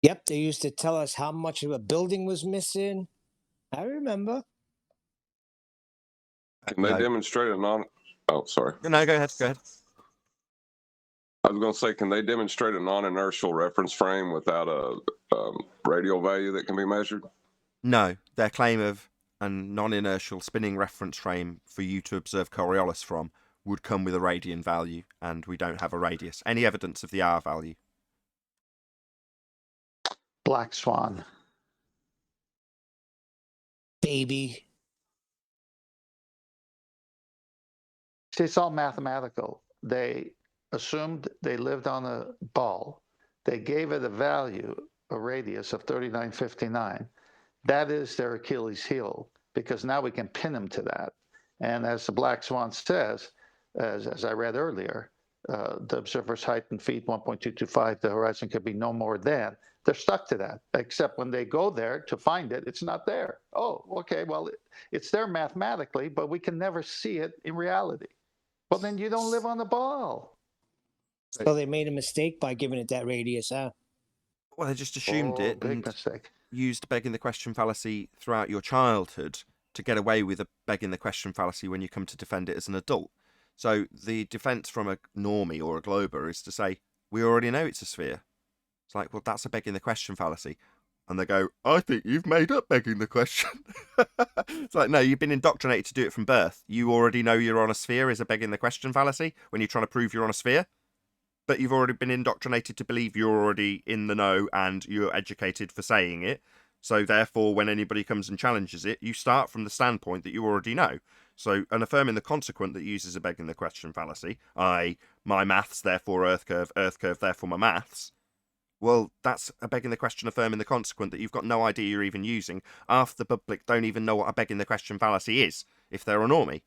Yep, they used to tell us how much of a building was missing. I remember. And they demonstrated Oh, sorry. No, go ahead. Go ahead. I was going to say, can they demonstrate a non-inertial reference frame without a radial value that can be measured? No, their claim of a non-inertial spinning reference frame for you to observe Coriolis from would come with a radian value, and we don't have a radius. Any evidence of the R value? Black swan. Baby. See, it's all mathematical. They assumed they lived on a ball. They gave it a value, a radius of 3959. That is their Achilles heel, because now we can pin them to that. And as the Black Swan says, as I read earlier, the observer's height in feet 1.225, the horizon could be no more than. They're stuck to that, except when they go there to find it, it's not there. Oh, okay, well, it's there mathematically, but we can never see it in reality. Well, then you don't live on the ball. So they made a mistake by giving it that radius, huh? Well, they just assumed it Big and mistake. used begging the question fallacy throughout your childhood to get away with a begging the question fallacy when you come to defend it as an adult. So the defense from a normie or a glober is to say, we already know it's a sphere. It's like, well, that's a begging the question fallacy. And they go, I think you've made up begging the question. It's like, no, you've been indoctrinated to do it from birth. You already know you're on a sphere is a begging the question fallacy when you're trying to prove you're on a sphere. But you've already been indoctrinated to believe you're already in the know and you're educated for saying it. So therefore, when anybody comes and challenges it, you start from the standpoint that you already know. So an affirming the consequent that uses a begging the question fallacy, i.e. my maths, therefore earth curve, therefore my maths. Well, that's a begging the question affirming the consequent that you've got no idea you're even using. Half the public don't even know what a begging the question fallacy is, if they're a normie.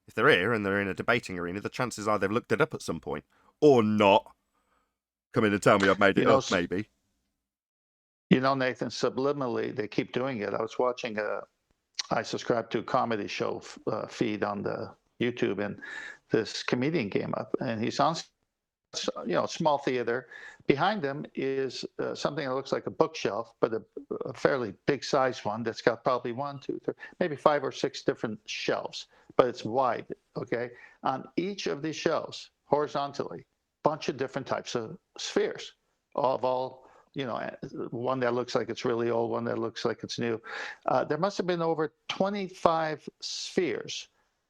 If they're here and they're in a debating arena, the chances are they've looked it up at some point. Or not. Come in and tell me I've made it up, maybe. You know, Nathan, subliminally, they keep doing it. I was watching I subscribe to a comedy show feed on the YouTube, and this comedian came up, and he's on, small theater. Behind him is something that looks like a bookshelf, but a fairly big size one that's got probably 1, 2, 3, maybe 5 or 6 different shelves, but it's wide. Okay, on each of these shelves, horizontally, bunch of different types of spheres, of all. One that looks like it's really old, one that looks like it's new. There must have been over 25 spheres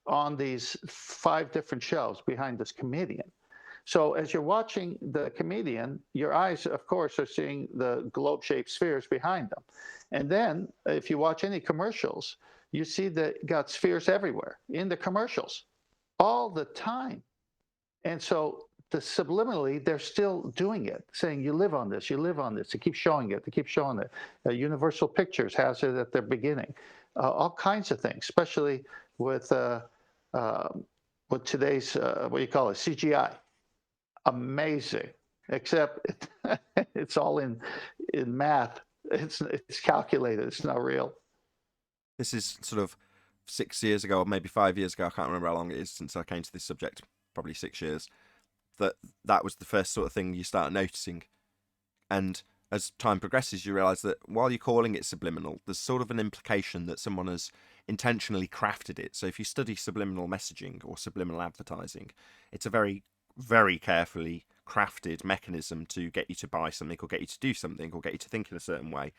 on these 5 different shelves behind this comedian. So as you're watching the comedian, your eyes, of course, are seeing the globe-shaped spheres behind them. And then if you watch any commercials, you see that got spheres everywhere in the commercials all the time. And so subliminally, they're still doing it, saying you live on this, you live on this. They keep showing it, they keep showing it. Universal Pictures has it at their beginning. All kinds of things, especially with today's, what do you call it, CGI. Amazing, except it's all in math. It's calculated. It's not real. This is sort of 6 years ago, or maybe 5 years ago. I can't remember how long it is since I came to this subject. Probably 6 years. That was the first sort of thing you start noticing. And as time progresses, you realise that while you're calling it subliminal, there's sort of an implication that someone has intentionally crafted it. So if you study subliminal messaging or subliminal advertising, it's a very, very carefully crafted mechanism to get you to buy something or get you to do something or get you to think in a certain way.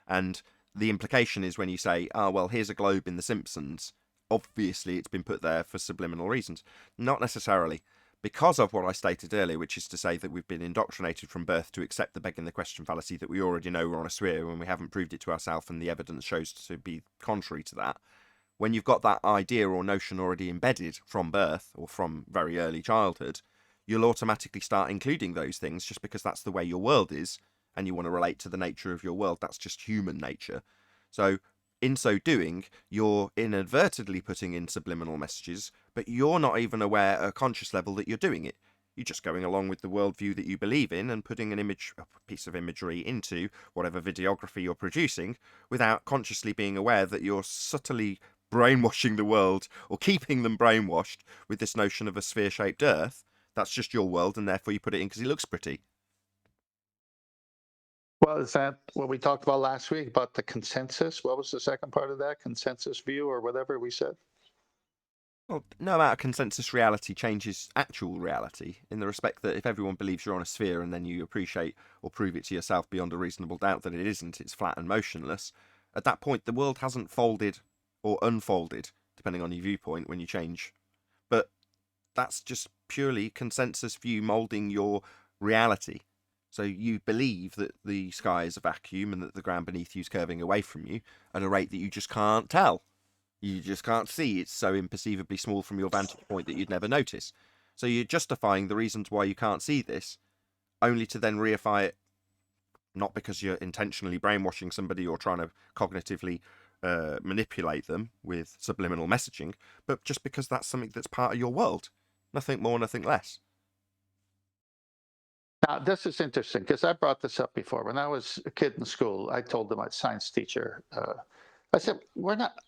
And the implication is when you say, oh, well, here's a globe in The Simpsons, obviously it's been put there for subliminal reasons. Not necessarily. Because of what I stated earlier, which is to say that we've been indoctrinated from birth to accept the begging the question fallacy that we already know we're on a sphere when we haven't proved it to ourselves and the evidence shows to be contrary to that. When you've got that idea or notion already embedded from birth or from very early childhood, you'll automatically start including those things just because that's the way your world is and you want to relate to the nature of your world. That's just human nature. So in so doing, you're inadvertently putting in subliminal messages, but you're not even aware at a conscious level that you're doing it. You're just going along with the worldview that you believe in and putting a piece of imagery into whatever videography you're producing without consciously being aware that you're subtly brainwashing the world or keeping them brainwashed with this notion of a sphere-shaped Earth. That's just your world, and therefore you put it in because it looks pretty. Well, is that what we talked about last week about the consensus? What was the second part of that? Consensus view or whatever we said? Well, no amount of consensus reality changes actual reality, in the respect that if everyone believes you're on a sphere and then you appreciate or prove it to yourself beyond a reasonable doubt that it isn't, it's flat and motionless, at that point the world hasn't folded or unfolded, depending on your viewpoint when you change. But that's just purely consensus view moulding your reality. So you believe that the sky is a vacuum and that the ground beneath you is curving away from you at a rate that you just can't tell. You just can't see. It's so imperceivably small from your vantage point that you'd never notice. So you're justifying the reasons why you can't see this, only to then reify it, not because you're intentionally brainwashing somebody or trying to cognitively manipulate them with subliminal messaging, but just because that's something that's part of your world. Nothing more, nothing less. Now, this is interesting because I brought this up before. When I was a kid in school, I told my science teacher, I said,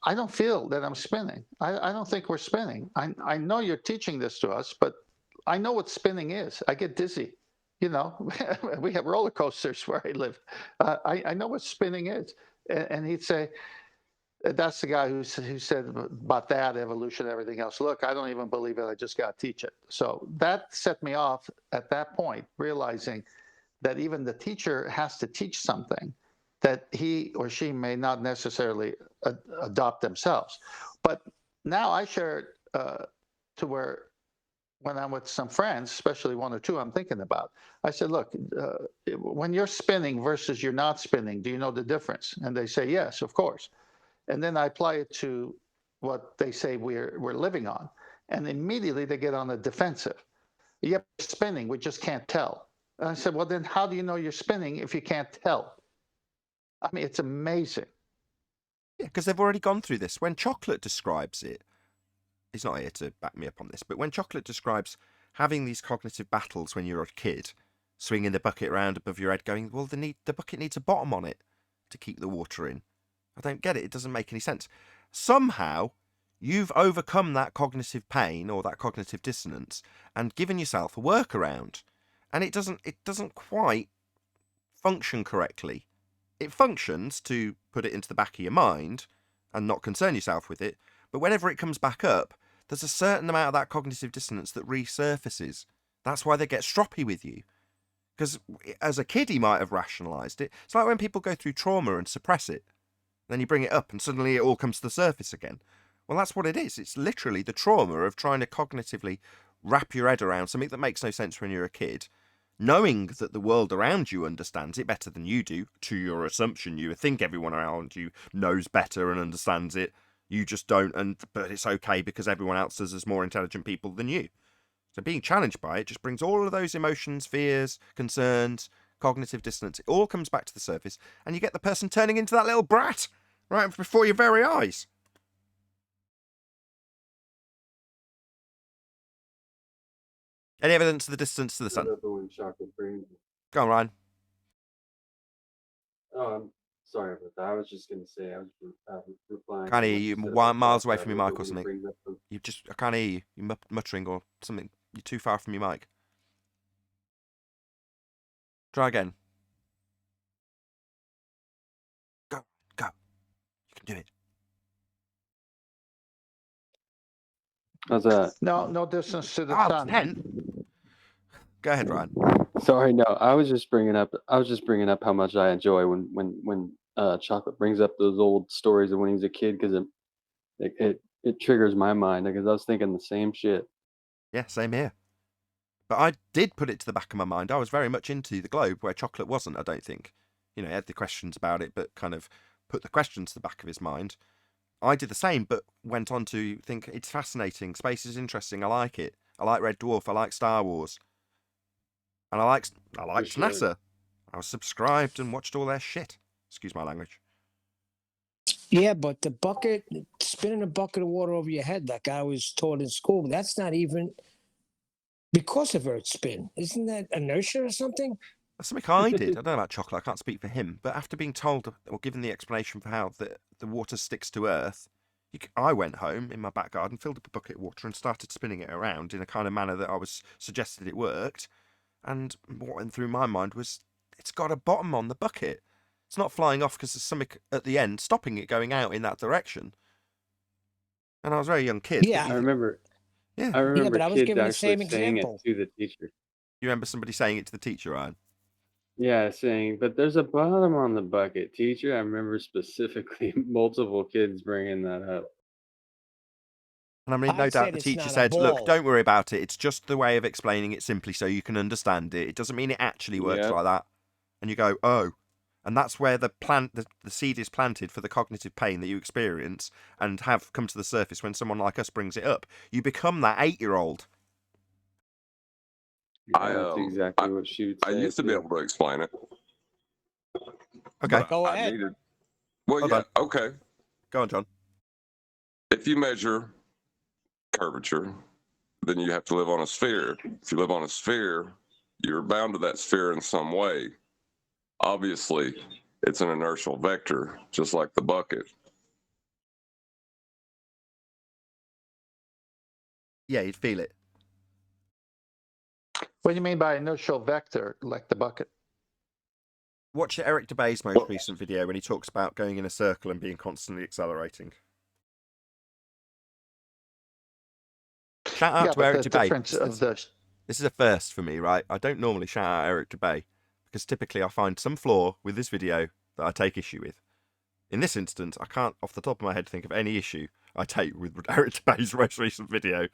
I don't feel that I'm spinning. I don't think we're spinning. I know you're teaching this to us, but I know what spinning is. I get dizzy. You know, we have roller coasters where I live. I know what spinning is. And he'd say, that's the guy who said about that evolution, everything else. Look, I don't even believe it. I just got to teach it. So that set me off at that point, realizing that even the teacher has to teach something that he or she may not necessarily adopt themselves. But now I share it to where when I'm with some friends, especially one or two I'm thinking about, I said, look, when you're spinning versus you're not spinning, do you know the difference? And they say, yes, of course. And then I apply it to what they say we're living on. And immediately they get on the defensive. Yep, spinning, we just can't tell. And I said, well, then how do you know you're spinning if you can't tell? I mean, it's amazing. Yeah, because they've already gone through this. When Chocolate describes it, he's not here to back me up on this, but when Chocolate describes having these cognitive battles when you're a kid, swinging the bucket around above your head, going, well, the bucket needs a bottom on it to keep the water in. I don't get it. It doesn't make any sense. Somehow, you've overcome that cognitive pain or that cognitive dissonance and given yourself a workaround. And it doesn't quite function correctly. It functions to put it into the back of your mind and not concern yourself with it. But whenever it comes back up, there's a certain amount of that cognitive dissonance that resurfaces. That's why they get stroppy with you. Because as a kid, he might have rationalised it. It's like when people go through trauma and suppress it. Then you bring it up and suddenly it all comes to the surface again. Well, that's what it is. It's literally the trauma of trying to cognitively wrap your head around something that makes no sense when you're a kid, knowing that the world around you understands it better than you do, to your assumption. You think everyone around you knows better and understands it. You just don't, but it's okay because everyone else does as more intelligent people than you. So being challenged by it just brings all of those emotions, fears, concerns, cognitive dissonance. It all comes back to the surface, and you get the person turning into that little brat right before your very eyes. Any evidence of the distance to the sun? Go on, Ryan. Oh, I'm sorry about that. I was just gonna say I was replying. Can't to hear what you. said about Miles away that from your I love mic it or when he something. brings up the- I can't hear you. You're muttering or something. You're too far from your mic. Try again. Go. You can do it. How's that? No distance to the Oh, sun. 10. Go ahead, Ryan. Sorry, no. I was just bringing up how much I enjoy when Chocolate brings up those old stories of when he was a kid because it triggers my mind because I was thinking the same shit. Yeah, same here. But I did put it to the back of my mind. I was very much into the globe where Chocolate wasn't, I don't think. He had the questions about it, but kind of put the questions to the back of his mind. I did the same, but went on to think it's fascinating. Space is interesting. I like it. I like Red Dwarf. I like Star Wars. And I liked sure. NASA. I was subscribed and watched all their shit. Excuse my language. Yeah, but the bucket, spinning a bucket of water over your head, like I was taught in school, that's not even because of Earth's spin. Isn't that inertia or something? That's something I did. I don't know about Chocolate. I can't speak for him. But after being told or given the explanation for how the water sticks to Earth, I went home in my back garden, filled up a bucket of water and started spinning it around in a kind of manner that I was suggested it worked. And what went through my mind was, it's got a bottom on the bucket. It's not flying off because there's something at the end stopping it going out in that direction. And I was a very young kid. Yeah. I remember. Yeah. I remember but I was kids giving the actually same saying example. it to the teacher. You remember somebody saying it to the teacher, Ryan? Yeah, saying, but there's a bottom on the bucket, teacher. I remember specifically multiple kids bringing that up. And I mean, no I doubt said the it's teacher not a said, look, ball. don't worry about it. It's just the way of explaining it simply so you can understand it. It doesn't mean it actually works Yep. like that. And you go, oh. And that's where the seed is planted for the cognitive pain that you experience and have come to the surface when someone like us brings it up. You become that 8-year-old. Yeah, that's exactly what she would say. I used to be too. able to explain it. Okay. But Go I ahead. needed. Well, Hold yeah, on. okay. Go on, John. If you measure curvature, then you have to live on a sphere. If you live on a sphere, you're bound to that sphere in some way. Obviously, it's an inertial vector, just like the bucket. Yeah, you'd feel it. What do you mean by inertial vector, like the bucket? Watch Eric DeBay's most recent video when he talks about going in a circle and being constantly accelerating. Shout out to but Eric the DeBay. difference of the This is a first for me, right? I don't normally shout out Eric DeBay because typically I find some flaw with this video that I take issue with. In this instance, I can't, off the top of my head, think of any issue I take with Eric DeBay's most recent video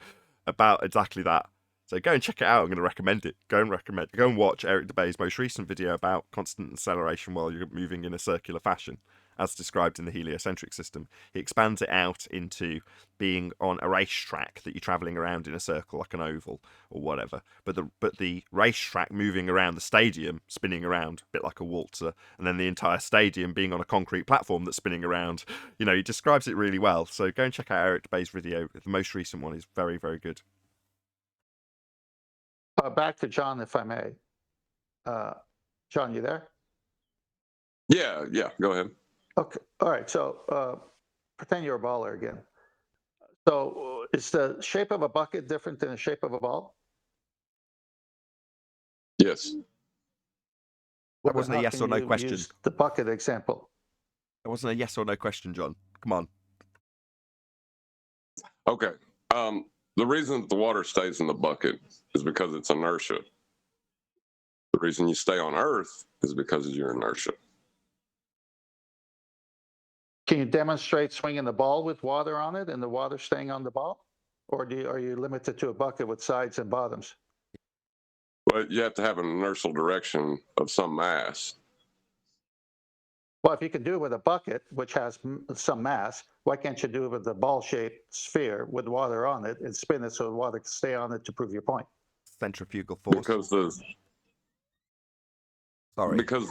about exactly that. So go and check it out. I'm going to recommend it. Go and watch Eric DeBay's most recent video about constant acceleration while you're moving in a circular fashion, as described in the heliocentric system. He expands it out into being on a racetrack that you're travelling around in a circle like an oval or whatever. But the racetrack moving around the stadium, spinning around a bit like a waltzer, and then the entire stadium being on a concrete platform that's spinning around. You know, he describes it really well. So go and check out Eric DeBay's video. The most recent one is very, very good. back to John, if I may. John, you there? Yeah, go ahead. Okay. All right. So pretend you're a baller again. So is the shape of a bucket different than the shape of a ball? Yes. That wasn't a How yes can or no you question. use the bucket example. That wasn't a yes or no question, John. Come on. Okay. The reason that the water stays in the bucket is because it's inertia. The reason you stay on Earth is because of your inertia. Can you demonstrate swinging the ball with water on it and the water staying on the ball? Or are you limited to a bucket with sides and bottoms? But you have to have an inertial direction of some mass. Well, if you can do it with a bucket, which has some mass, why can't you do it with a ball-shaped sphere with water on it and spin it so the water can stay on it to prove your point? Centrifugal force. Because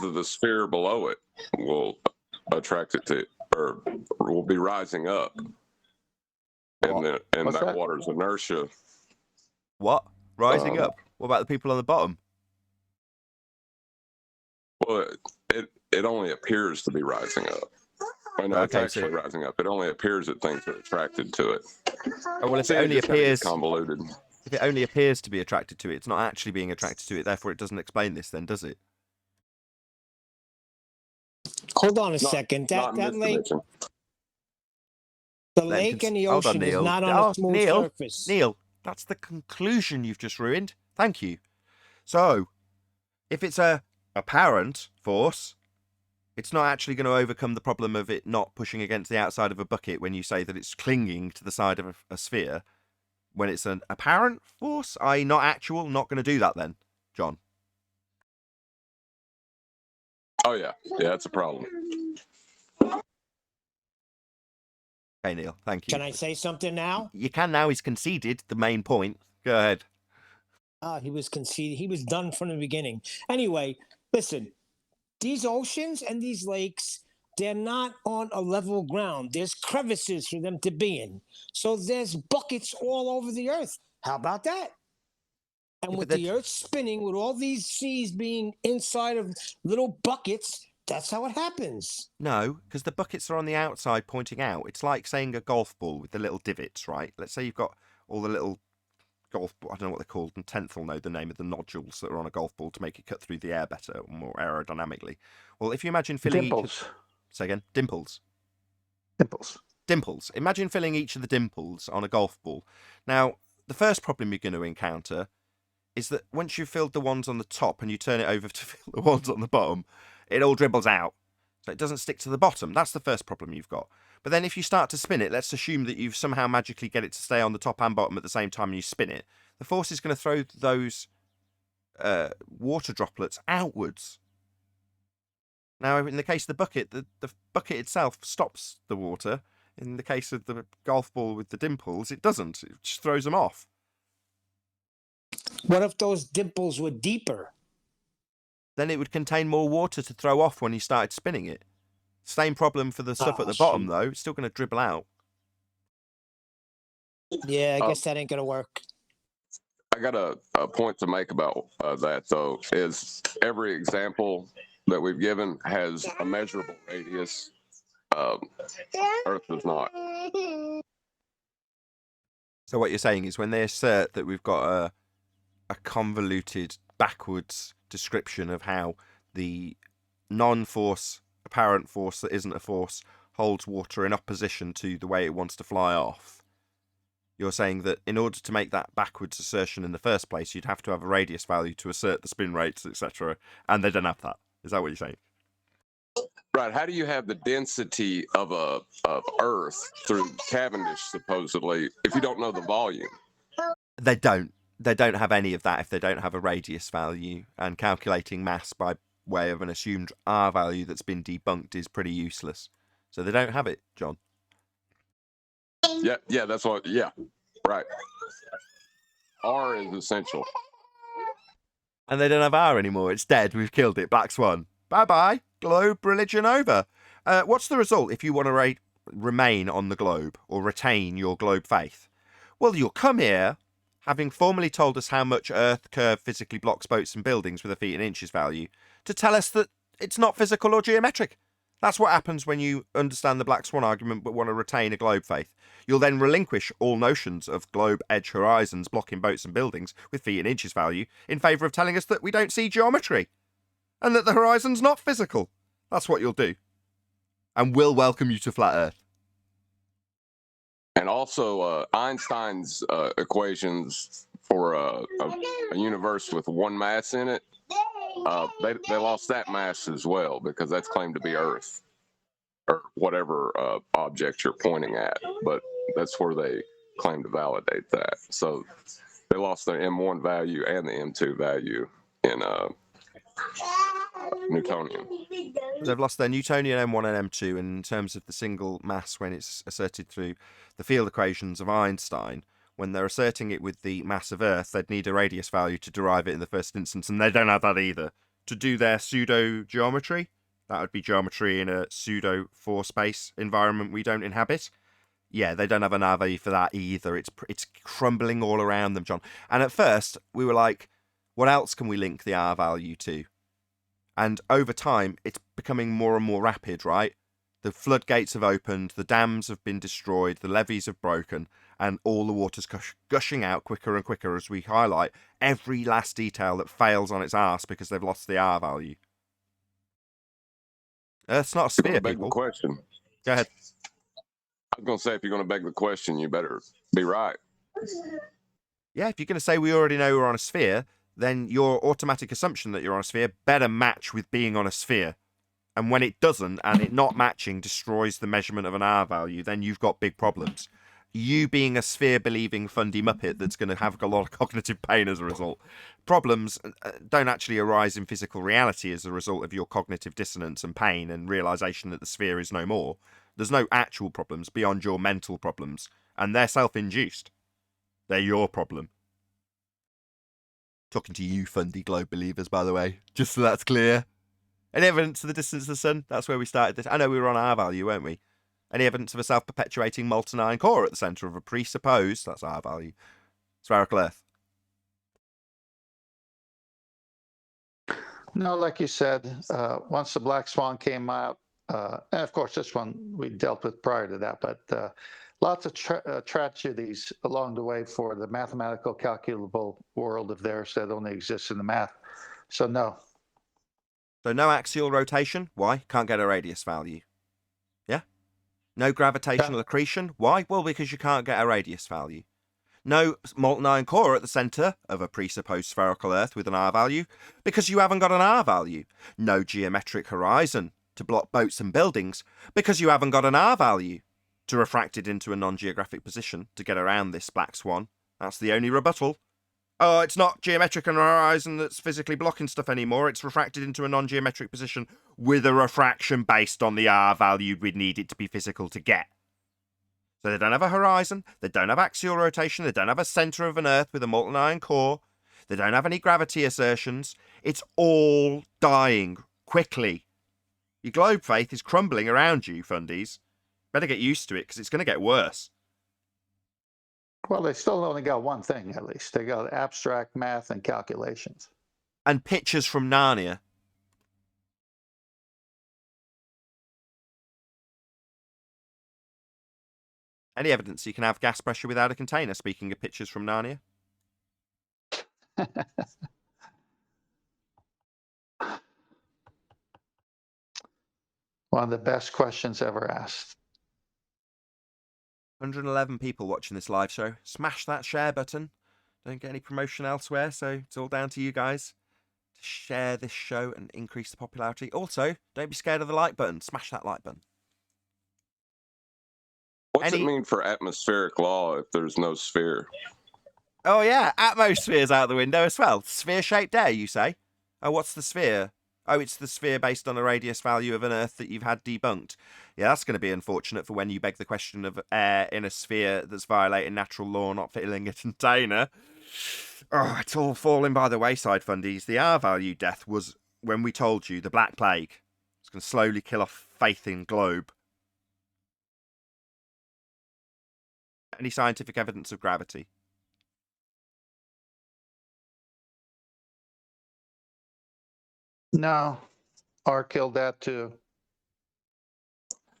of the sphere below it will attract it to, or will be rising up. And that water's inertia. What? Rising up? What about the people on the bottom? Well, it only appears to be rising up. I know it's actually rising up. It only appears that things are attracted to it. Oh, well, if it only appears convoluted. If it only appears to be attracted to it, it's not actually being attracted to it. Therefore, it doesn't explain this. Then, does it? Hold on a second. That lake, the lake and the ocean is not on a smooth surface. Neil, that's the conclusion you've just ruined. Thank you. So, if it's a apparent force, it's not actually going to overcome the problem of it not pushing against the outside of a bucket when you say that it's clinging to the side of a sphere. When it's an apparent force, i.e. not actual, not going to do that then, John. Oh, yeah. Yeah, that's a problem. Okay, Neil, thank you. Can I say something now? You can now. He's conceded the main point. Go ahead. He was conceded. He was done from the beginning. Anyway, listen, these oceans and these lakes, they're not on a level ground. There's crevices for them to be in. So there's buckets all over the earth. How about that? And with the earth spinning, with all these seas being inside of little buckets, that's how it happens. No, because the buckets are on the outside pointing out. It's like saying a golf ball with the little divots, right? Let's say you've got all the little golf ball, I don't know what they're called, and Tenth will know the name of the nodules that are on a golf ball to make it cut through the air better, more aerodynamically. Well, if you imagine filling dimples. Say again? Dimples. dimples. Imagine filling each of the dimples on a golf ball. Now, the first problem you're going to encounter is that once you've filled the ones on the top and you turn it over to fill the ones on the bottom, it all dribbles out. So it doesn't stick to the bottom. That's the first problem you've got. But then if you start to spin it, let's assume that you've somehow magically get it to stay on the top and bottom at the same time and you spin it. The force is going to throw those water droplets outwards. Now, in the case of the bucket, the bucket itself stops the water. In the case of the golf ball with the dimples, it doesn't. It just throws them off. What if those dimples were deeper? Then it would contain more water to throw off when you started spinning it. Same problem for the stuff at the bottom, though. It's still going to dribble out. Yeah, I guess that ain't going to work. I got a point to make about that, though, is every example that we've given has a measurable radius. Earth does not. So what you're saying is when they assert that we've got a convoluted, backwards description of how the non-force, apparent force that isn't a force, holds water in opposition to the way it wants to fly off, you're saying that in order to make that backwards assertion in the first place, you'd have to have a radius value to assert the spin rates, etc. And they don't have that. Is that what you're saying? Right. How do you have the density of Earth through Cavendish, supposedly, if you don't know the volume? They don't. They don't have any of that if they don't have a radius value. And calculating mass by way of an assumed R value that's been debunked is pretty useless. So they don't have it, John. Yeah, that's what, yeah, right. R is essential. And they don't have R anymore. It's dead. We've killed it. Black Swan. Bye-bye. Globe religion over. What's the result if you want to remain on the globe or retain your globe faith? Well, you'll come here, having formally told us how much Earth curve physically blocks boats and buildings with a feet and inches value, to tell us that it's not physical or geometric. That's what happens when you understand the Black Swan argument but want to retain a globe faith. You'll then relinquish all notions of globe edge horizons blocking boats and buildings with feet and inches value in favour of telling us that we don't see geometry and that the horizon's not physical. That's what you'll do. And we'll welcome you to Flat Earth. And also Einstein's equations for a universe with one mass in it, they lost that mass as well because that's claimed to be Earth or whatever object you're pointing at. But that's where they claim to validate that. So they lost their M1 value and the M2 value in Newtonian. They've lost their Newtonian M1 and M2 in terms of the single mass when it's asserted through the field equations of Einstein. When they're asserting it with the mass of Earth, they'd need a radius value to derive it in the first instance, and they don't have that either. To do their pseudo-geometry, that would be geometry in a pseudo-four-space environment we don't inhabit. Yeah, they don't have an R value for that either. It's crumbling all around them, John. And at first, we were like, what else can we link the R value to? And over time, it's becoming more and more rapid, right? The floodgates have opened, the dams have been destroyed, the levees have broken, and all the water's gushing out quicker and quicker as we highlight every last detail that fails on its arse because they've lost the R value. Earth's not a sphere, Beg people. the question. Go ahead. I was going to say, if you're going to beg the question, you better be right. Yeah, if you're going to say we already know we're on a sphere, then your automatic assumption that you're on a sphere better match with being on a sphere. And when it doesn't, and it not matching destroys the measurement of an R value, then you've got big problems. You being a sphere-believing fundy muppet that's going to have a lot of cognitive pain as a result. Problems don't actually arise in physical reality as a result of your cognitive dissonance and pain and realisation that the sphere is no more. There's no actual problems beyond your mental problems, and they're self-induced. They're your problem. Talking to you, fundy globe believers, by the way, just so that's clear. Any evidence of the distance of the sun? That's where we started this. I know we were on R value, weren't we? Any evidence of a self-perpetuating molten iron core at the centre of a presupposed, that's R value, spherical Earth? No, like you said, once the Black Swan came out, and of course this one we dealt with prior to that, but lots of tragedies along the way for the mathematical calculable world of theirs that only exists in the math. So no. So no axial rotation. Why? Can't get a radius value. Yeah? No gravitational accretion. Why? Well, because you can't get a radius value. No molten iron core at the centre of a presupposed spherical Earth with an R value, because you haven't got an R value. No geometric horizon to block boats and buildings, because you haven't got an R value to refract it into a non-geographic position to get around this black swan. That's the only rebuttal. Oh, it's not geometric and horizon that's physically blocking stuff anymore. It's refracted into a non-geometric position with a refraction based on the R value we'd need it to be physical to get. So they don't have a horizon, they don't have axial rotation, they don't have a centre of an Earth with a molten iron core, they don't have any gravity assertions. It's all dying quickly. Your globe faith is crumbling around you, fundies. Better get used to it, because it's going to get worse. Well, they still only got one thing, at least. They got abstract math and calculations. And pictures from Narnia. Any evidence you can have gas pressure without a container, speaking of pictures from Narnia? One of the best questions ever asked. 111 people watching this live show. Smash that share button. Don't get any promotion elsewhere, so it's all down to you guys to share this show and increase the popularity. Also, don't be scared of the like button. Smash that like button. What's it mean for atmospheric law if there's no sphere? Oh, yeah. Atmosphere's out the window as well. Sphere-shaped air, you say? Oh, what's the sphere? Oh, it's the sphere based on a radius value of an Earth that you've had debunked. Yeah, that's going to be unfortunate for when you beg the question of air in a sphere that's violating natural law, not filling a container. Oh, it's all falling by the wayside, fundies. The R value death was when we told you the Black Plague. It's going to slowly kill off faith in globe. Any scientific evidence of gravity? No, R killed that too.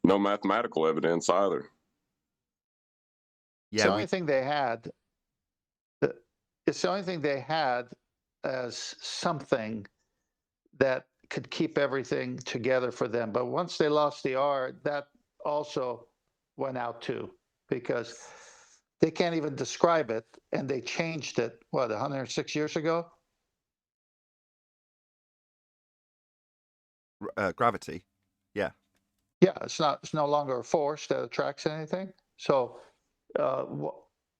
No mathematical evidence either. It's the only thing they had. It's the only thing they had as something that could keep everything together for them. But once they lost the R, that also went out too, because they can't even describe it, and they changed it, 106 years ago? Gravity. Yeah. Yeah, it's no longer a force that attracts anything. So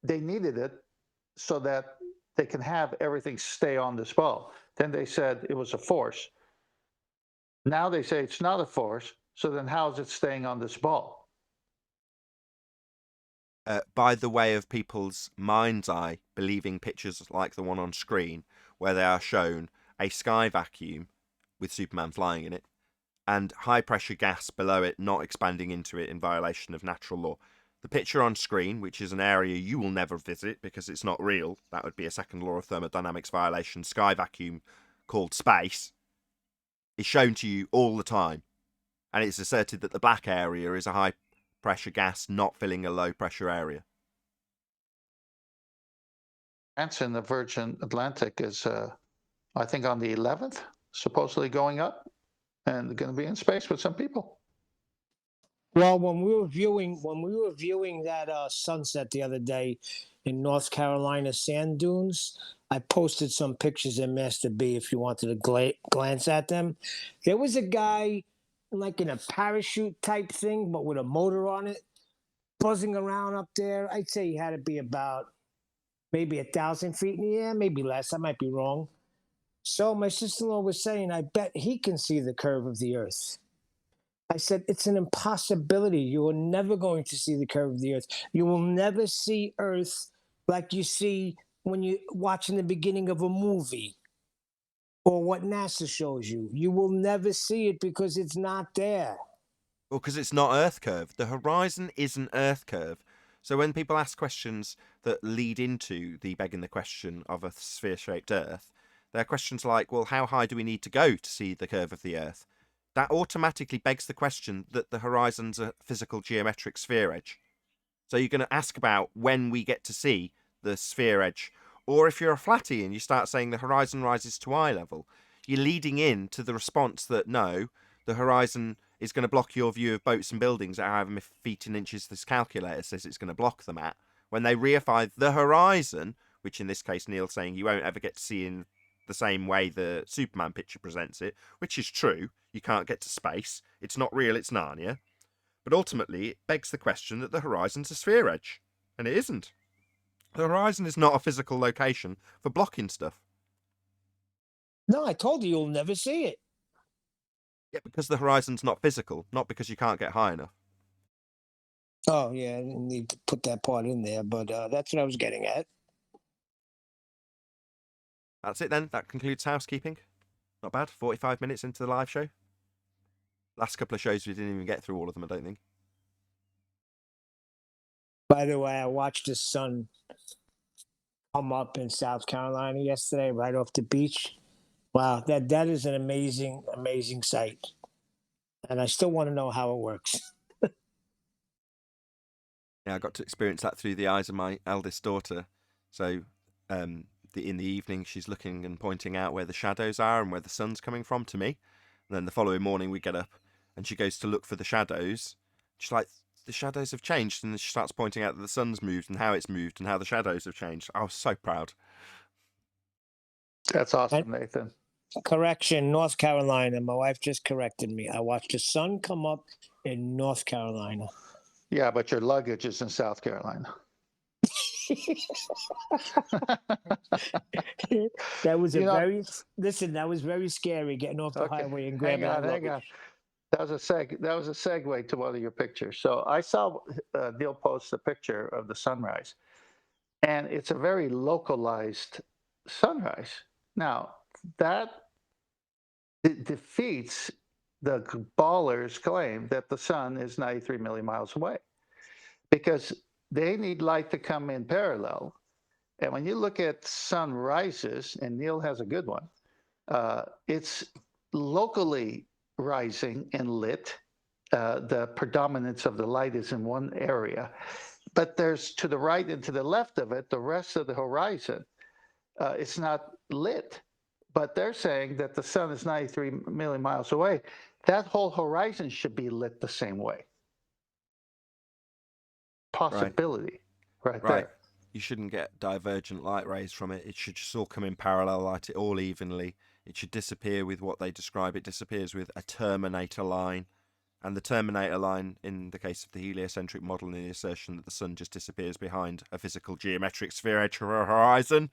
they needed it so that they can have everything stay on this ball. Then they said it was a force. Now they say it's not a force. So then how is it staying on this ball? By the way of people's mind's eye, believing pictures like the one on screen, where they are shown a sky vacuum with Superman flying in it, and high-pressure gas below it not expanding into it in violation of natural law. The picture on screen, which is an area you will never visit because it's not real, that would be a second law of thermodynamics violation, sky vacuum called space, is shown to you all the time. And it's asserted that the black area is a high-pressure gas not filling a low-pressure area. France in the Virgin Atlantic is, I think, on the 11th, supposedly going up, and going to be in space with some people. Well, when we were viewing that sunset the other day in North Carolina sand dunes, I posted some pictures in Master B if you wanted to glance at them. There was a guy like in a parachute type thing, but with a motor on it, buzzing around up there. I'd say he had to be about maybe 1,000 feet in the air, maybe less. I might be wrong. So my sister-in-law was saying, I bet he can see the curve of the Earth. I said, it's an impossibility. You are never going to see the curve of the Earth. You will never see Earth like you see when you're watching the beginning of a movie or what NASA shows you. You will never see it because it's not there. Well, because it's not Earth curve. The horizon isn't Earth curve. So when people ask questions that lead into the begging the question of a sphere-shaped Earth, they're questions like, well, how high do we need to go to see the curve of the Earth? That automatically begs the question that the horizon's a physical geometric sphere edge. So you're going to ask about when we get to see the sphere edge. Or if you're a flatty and you start saying the horizon rises to eye level, you're leading in to the response that no, the horizon is going to block your view of boats and buildings at however many feet and inches this calculator says it's going to block them at. When they reify the horizon, which in this case Neil's saying you won't ever get to see in the same way the Superman picture presents it, which is true. You can't get to space. It's not real, it's Narnia. But ultimately, it begs the question that the horizon's a sphere edge. And it isn't. The horizon is not a physical location for blocking stuff. No, I told you you'll never see it. Yeah, because the horizon's not physical, not because you can't get high enough. Oh, yeah, I didn't need to put that part in there, but that's what I was getting at. That's it then. That concludes housekeeping. Not bad. 45 minutes into the live show. Last couple of shows, we didn't even get through all of them, I don't think. By the way, I watched the sun come up in South Carolina yesterday, right off the beach. Wow, that is an amazing, amazing sight. And I still want to know how it works. Yeah, I got to experience that through the eyes of my eldest daughter. So in the evening, she's looking and pointing out where the shadows are and where the sun's coming from to me. And then the following morning, we get up and she goes to look for the shadows. She's like, the shadows have changed. And then she starts pointing out that the sun's moved and how it's moved and how the shadows have changed. I was so proud. That's awesome, Nathan. Correction, North Carolina. My wife just corrected me. I watched the sun come up in North Carolina. Yeah, but your luggage is in South Carolina. That was that was very scary getting off the highway and grabbing that luggage. Hang on. That was a segue to one of your pictures. So I saw Neil post a picture of the sunrise, and it's a very localized sunrise. Now that defeats the ballers' claim that the sun is 93 million miles away, because they need light to come in parallel. And when you look at sunrises, and Neil has a good one, it's locally rising and lit. The predominance of the light is in one area, but there's to the right and to the left of it, the rest of the horizon, it's not lit. But they're saying that the sun is 93 million miles away. That whole horizon should be lit the same way. Possibility, right there. You shouldn't get divergent light rays from it. It should just all come in parallel, light it all evenly. It should disappear with what they describe. It disappears with a terminator line. And the terminator line, in the case of the heliocentric model, and the assertion that the sun just disappears behind a physical geometric sphere edge horizon.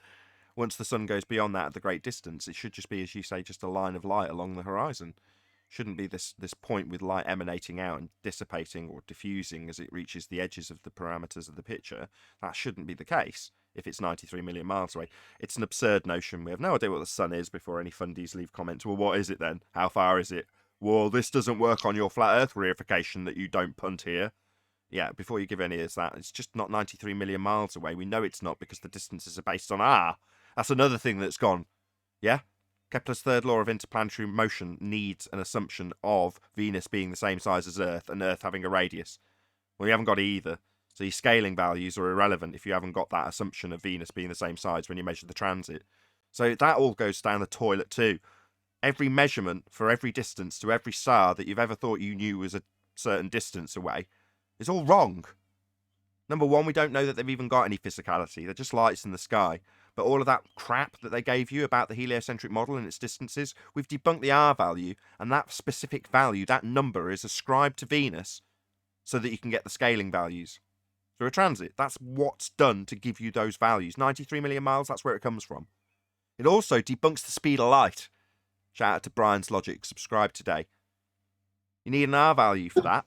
Once the sun goes beyond that at the great distance, it should just be, as you say, just a line of light along the horizon. Shouldn't be this point with light emanating out and dissipating or diffusing as it reaches the edges of the parameters of the picture. That shouldn't be the case if it's 93 million miles away. It's an absurd notion. We have no idea what the sun is before any fundies leave comments. Well, what is it then? How far is it? Well, this doesn't work on your flat earth reification that you don't punt here. Yeah, before you give any of that, it's just not 93 million miles away. We know it's not because the distances are based on R. That's another thing that's gone. Yeah? Kepler's third law of interplanetary motion needs an assumption of Venus being the same size as Earth and Earth having a radius. Well, you haven't got it either. So your scaling values are irrelevant if you haven't got that assumption of Venus being the same size when you measure the transit. So that all goes down the toilet too. Every measurement for every distance to every star that you've ever thought you knew was a certain distance away is all wrong. Number one, we don't know that they've even got any physicality. They're just lights in the sky. But all of that crap that they gave you about the heliocentric model and its distances, we've debunked the R value, and that specific value, that number, is ascribed to Venus so that you can get the scaling values through a transit. That's what's done to give you those values. 93 million miles, that's where it comes from. It also debunks the speed of light. Shout out to Brian's Logic, subscribe today. You need an R value for that.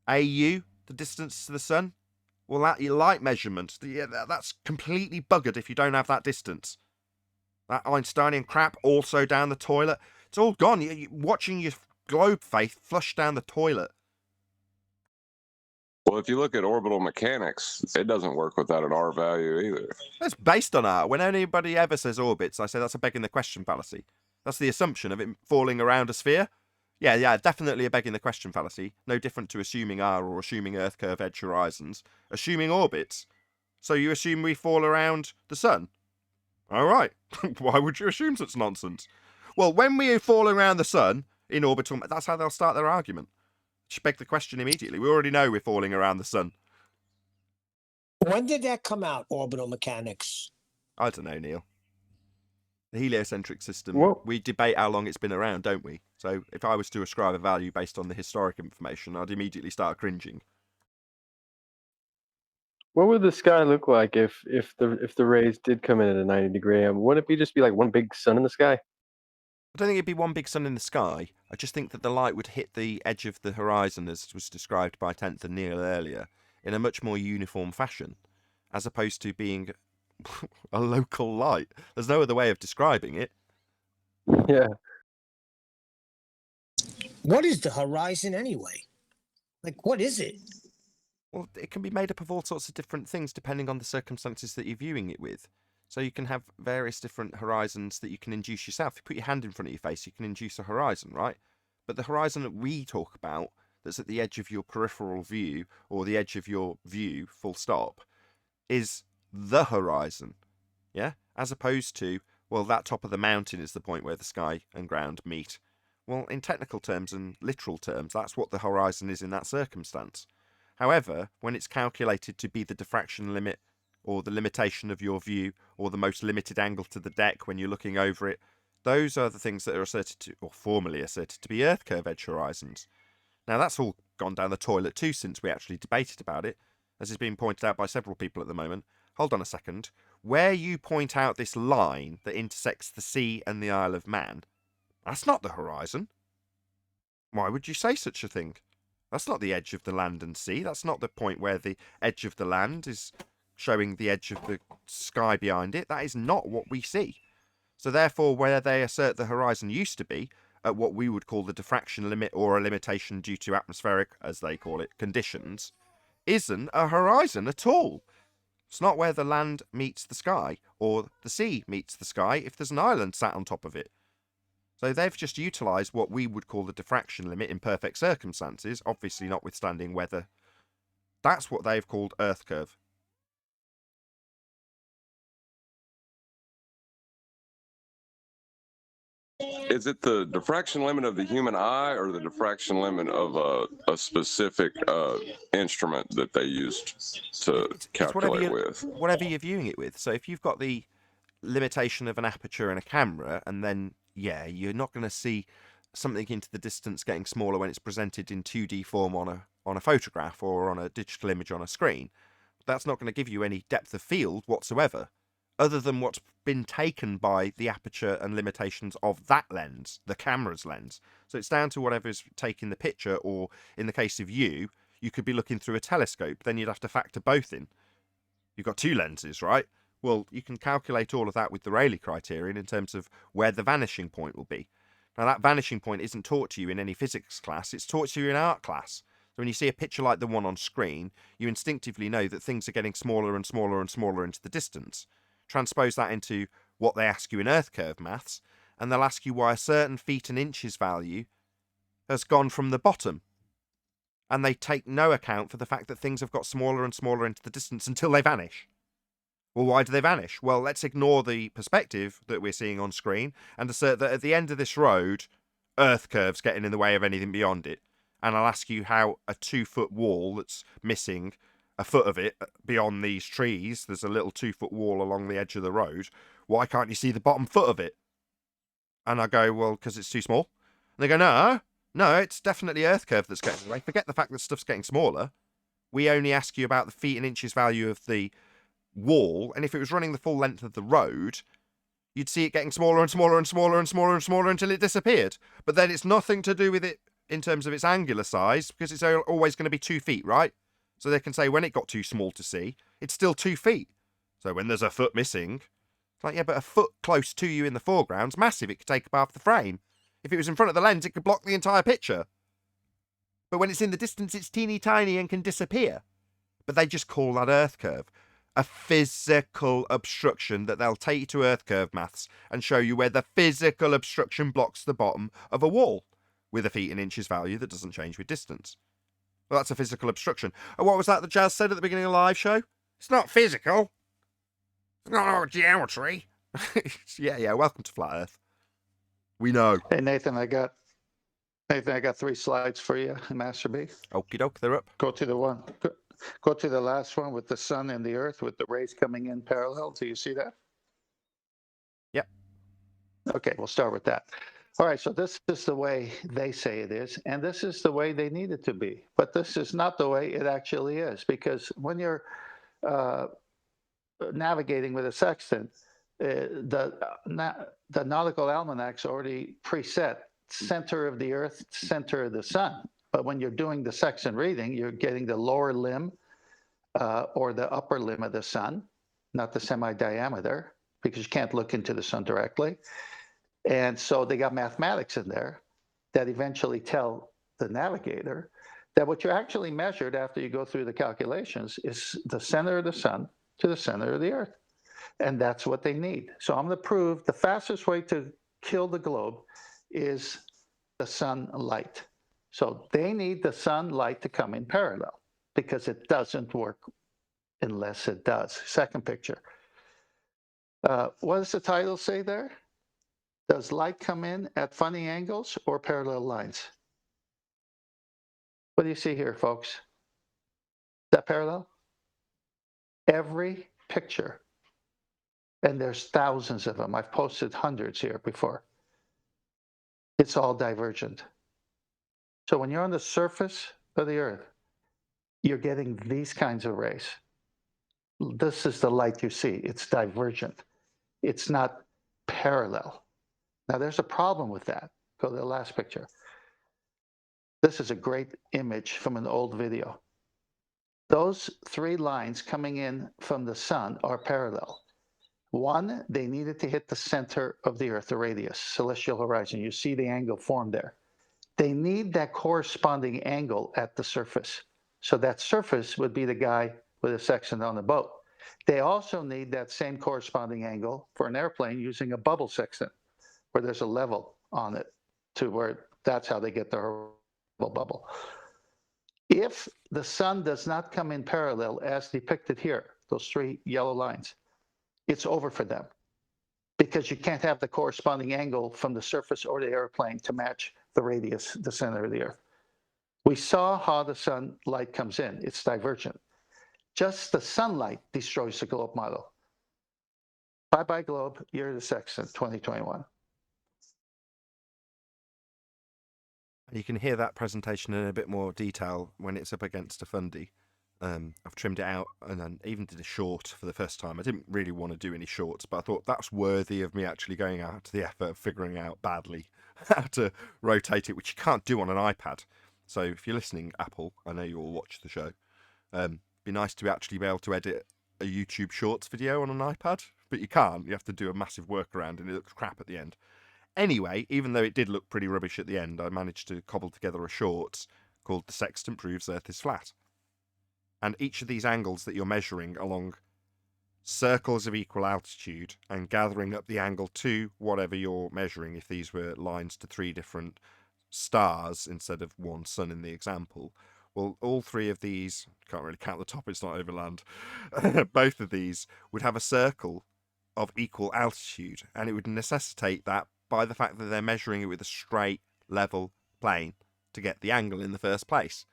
AU, the distance to the sun. Well, that your light measurement, that's completely buggered if you don't have that distance. That Einsteinian crap also down the toilet. It's all gone. You're watching your globe faith flush down the toilet. Well, if you look at orbital mechanics, it doesn't work without an R value either. It's based on R. When anybody ever says orbits, I say that's a begging the question fallacy. That's the assumption of it falling around a sphere. Yeah, definitely a begging the question fallacy. No different to assuming R or assuming Earth curve edge horizons. Assuming orbits. So you assume we fall around the sun? All right. Why would you assume such nonsense? Well, when we fall around the sun, in orbital. That's how they'll start their argument. Just beg the question immediately. We already know we're falling around the sun. When did that come out, orbital mechanics? I don't know, Neil. The heliocentric system, Well- we debate how long it's been around, don't we? So if I was to ascribe a value based on the historic information, I'd immediately start cringing. What would the sky look like if the rays did come in at a 90-degree angle? Wouldn't it just be like one big sun in the sky? I don't think it'd be one big sun in the sky. I just think that the light would hit the edge of the horizon, as was described by 10th and Neil earlier, in a much more uniform fashion, as opposed to being a local light. There's no other way of describing it. Yeah. What is the horizon anyway? Like, what is it? Well, it can be made up of all sorts of different things depending on the circumstances that you're viewing it with. So you can have various different horizons that you can induce yourself. If you put your hand in front of your face, you can induce a horizon, right? But the horizon that we talk about, that's at the edge of your peripheral view, or the edge of your view, full stop, is the horizon, yeah? As opposed to, well, that top of the mountain is the point where the sky and ground meet. Well, in technical terms and literal terms, that's what the horizon is in that circumstance. However, when it's calculated to be the diffraction limit or the limitation of your view or the most limited angle to the deck when you're looking over it, those are the things that are asserted to, or formally asserted to be Earth curve edge horizons. Now, that's all gone down the toilet too since we actually debated about it, as is being pointed out by several people at the moment. Hold on a second. Where you point out this line that intersects the sea and the Isle of Man, that's not the horizon. Why would you say such a thing? That's not the edge of the land and sea. That's not the point where the edge of the land is showing the edge of the sky behind it. That is not what we see. So therefore, where they assert the horizon used to be, at what we would call the diffraction limit or a limitation due to atmospheric, as they call it, conditions, isn't a horizon at all. It's not where the land meets the sky or the sea meets the sky if there's an island sat on top of it. So they've just utilised what we would call the diffraction limit in perfect circumstances, obviously notwithstanding weather. That's what they've called Earth curve. Is it the diffraction limit of the human eye or the diffraction limit of a specific instrument that they used to calculate with? Whatever you're viewing it with. So if you've got the limitation of an aperture in a camera, and then, yeah, you're not going to see something into the distance getting smaller when it's presented in 2D form on a photograph or on a digital image on a screen. That's not going to give you any depth of field whatsoever, other than what's been taken by the aperture and limitations of that lens, the camera's lens. So it's down to whatever's taking the picture, or in the case of you could be looking through a telescope, then you'd have to factor both in. You've got two lenses, right? Well, you can calculate all of that with the Rayleigh criterion in terms of where the vanishing point will be. Now, that vanishing point isn't taught to you in any physics class, it's taught to you in art class. So when you see a picture like the one on screen, you instinctively know that things are getting smaller and smaller and smaller into the distance. Transpose that into what they ask you in Earth curve maths, and they'll ask you why a certain feet and inches value has gone from the bottom. And they take no account for the fact that things have got smaller and smaller into the distance until they vanish. Well, why do they vanish? Well, let's ignore the perspective that we're seeing on screen and assert that at the end of this road, Earth curve's getting in the way of anything beyond it. And I'll ask you how a 2-foot wall that's missing a foot of it beyond these trees, there's a little 2-foot wall along the edge of the road, why can't you see the bottom foot of it? And I go, well, because it's too small. And they go, no, it's definitely Earth curve that's getting in the way. Forget the fact that stuff's getting smaller. We only ask you about the feet and inches value of the wall, and if it was running the full length of the road, you'd see it getting smaller and smaller and smaller and smaller and smaller until it disappeared. But then it's nothing to do with it in terms of its angular size, because it's always going to be 2 feet, right? So they can say when it got too small to see, it's still 2 feet. So when there's a foot missing, it's like, yeah, but a foot close to you in the foreground's massive. It could take up half the frame. If it was in front of the lens, it could block the entire picture. But when it's in the distance, it's teeny tiny and can disappear. But they just call that Earth curve. A physical obstruction that they'll take you to Earth curve maths and show you where the physical obstruction blocks the bottom of a wall with a feet and inches value that doesn't change with distance. Well, that's a physical obstruction. And what was that Jazz said at the beginning of the live show? It's not physical. It's not geometry. Yeah, welcome to Flat Earth. We know. Hey, Nathan, I got Nathan, I got 3 slides for you, Master B. Okie doke, they're up. Go to the one. Go to the last one with the sun and the earth with the rays coming in parallel. Do you see that? Yep. Okay, we'll start with that. All right, so this is the way they say it is, and this is the way they need it to be. But this is not the way it actually is, because when you're navigating with a sextant, the nautical almanac's already preset center of the earth, center of the sun. But when you're doing the sextant reading, you're getting the lower limb or the upper limb of the sun, not the semi-diameter, because you can't look into the sun directly. And so they got mathematics in there that eventually tell the navigator that what you actually measured after you go through the calculations is the center of the sun to the center of the earth. And that's what they need. So I'm going to prove the fastest way to kill the globe is the sunlight. So they need the sunlight to come in parallel because it doesn't work unless it does. Second picture. What does the title say there? Does light come in at funny angles or parallel lines? What do you see here, folks? Is that parallel? Every picture, and there's thousands of them. I've posted hundreds here before. It's all divergent. So when you're on the surface of the earth, you're getting these kinds of rays. This is the light you see. It's divergent. It's not parallel. Now, there's a problem with that. Go to the last picture. This is a great image from an old video. Those 3 lines coming in from the sun are parallel. One, they needed to hit the center of the earth, the radius, celestial horizon. You see the angle formed there. They need that corresponding angle at the surface. So that surface would be the guy with a sextant on the boat. They also need that same corresponding angle for an airplane using a bubble sextant, where there's a level on it to where that's how they get their bubble. If the sun does not come in parallel as depicted here, those 3 yellow lines, it's over for them because you can't have the corresponding angle from the surface or the airplane to match the radius, the center of the earth. We saw how the sunlight comes in. It's divergent. Just the sunlight destroys the globe model. Bye-bye globe, year of the sextant, 2021. You can hear that presentation in a bit more detail when it's up against a fundy. I've trimmed it out and then even did a short for the first time. I didn't really want to do any shorts, but I thought that's worthy of me actually going out to the effort of figuring out badly how to rotate it, which you can't do on an iPad. So if you're listening, Apple, I know you all watch the show. Be nice to actually be able to edit a YouTube Shorts video on an iPad, but you can't. You have to do a massive workaround and it looks crap at the end. Anyway, even though it did look pretty rubbish at the end, I managed to cobble together a shorts called The Sextant Proves Earth is Flat. And each of these angles that you're measuring along circles of equal altitude and gathering up the angle to whatever you're measuring, if these were lines to 3 different stars instead of one sun in the example, well, all 3 of these, can't really count the top, it's not overland, both of these would have a circle of equal altitude, and it would necessitate that by the fact that they're measuring it with a straight, level plane to get the angle in the first place.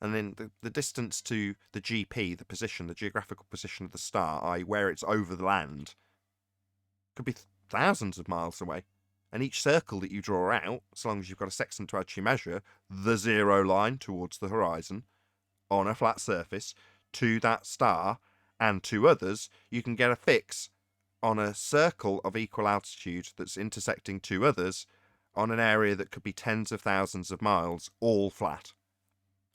And then the distance to the GP, the position, the geographical position of the star, i.e. where it's over the land, could be thousands of miles away. And each circle that you draw out, so long as you've got a sextant to actually measure the 0 line towards the horizon on a flat surface to that star and to others, you can get a fix on a circle of equal altitude that's intersecting 2 others on an area that could be tens of thousands of miles, all flat.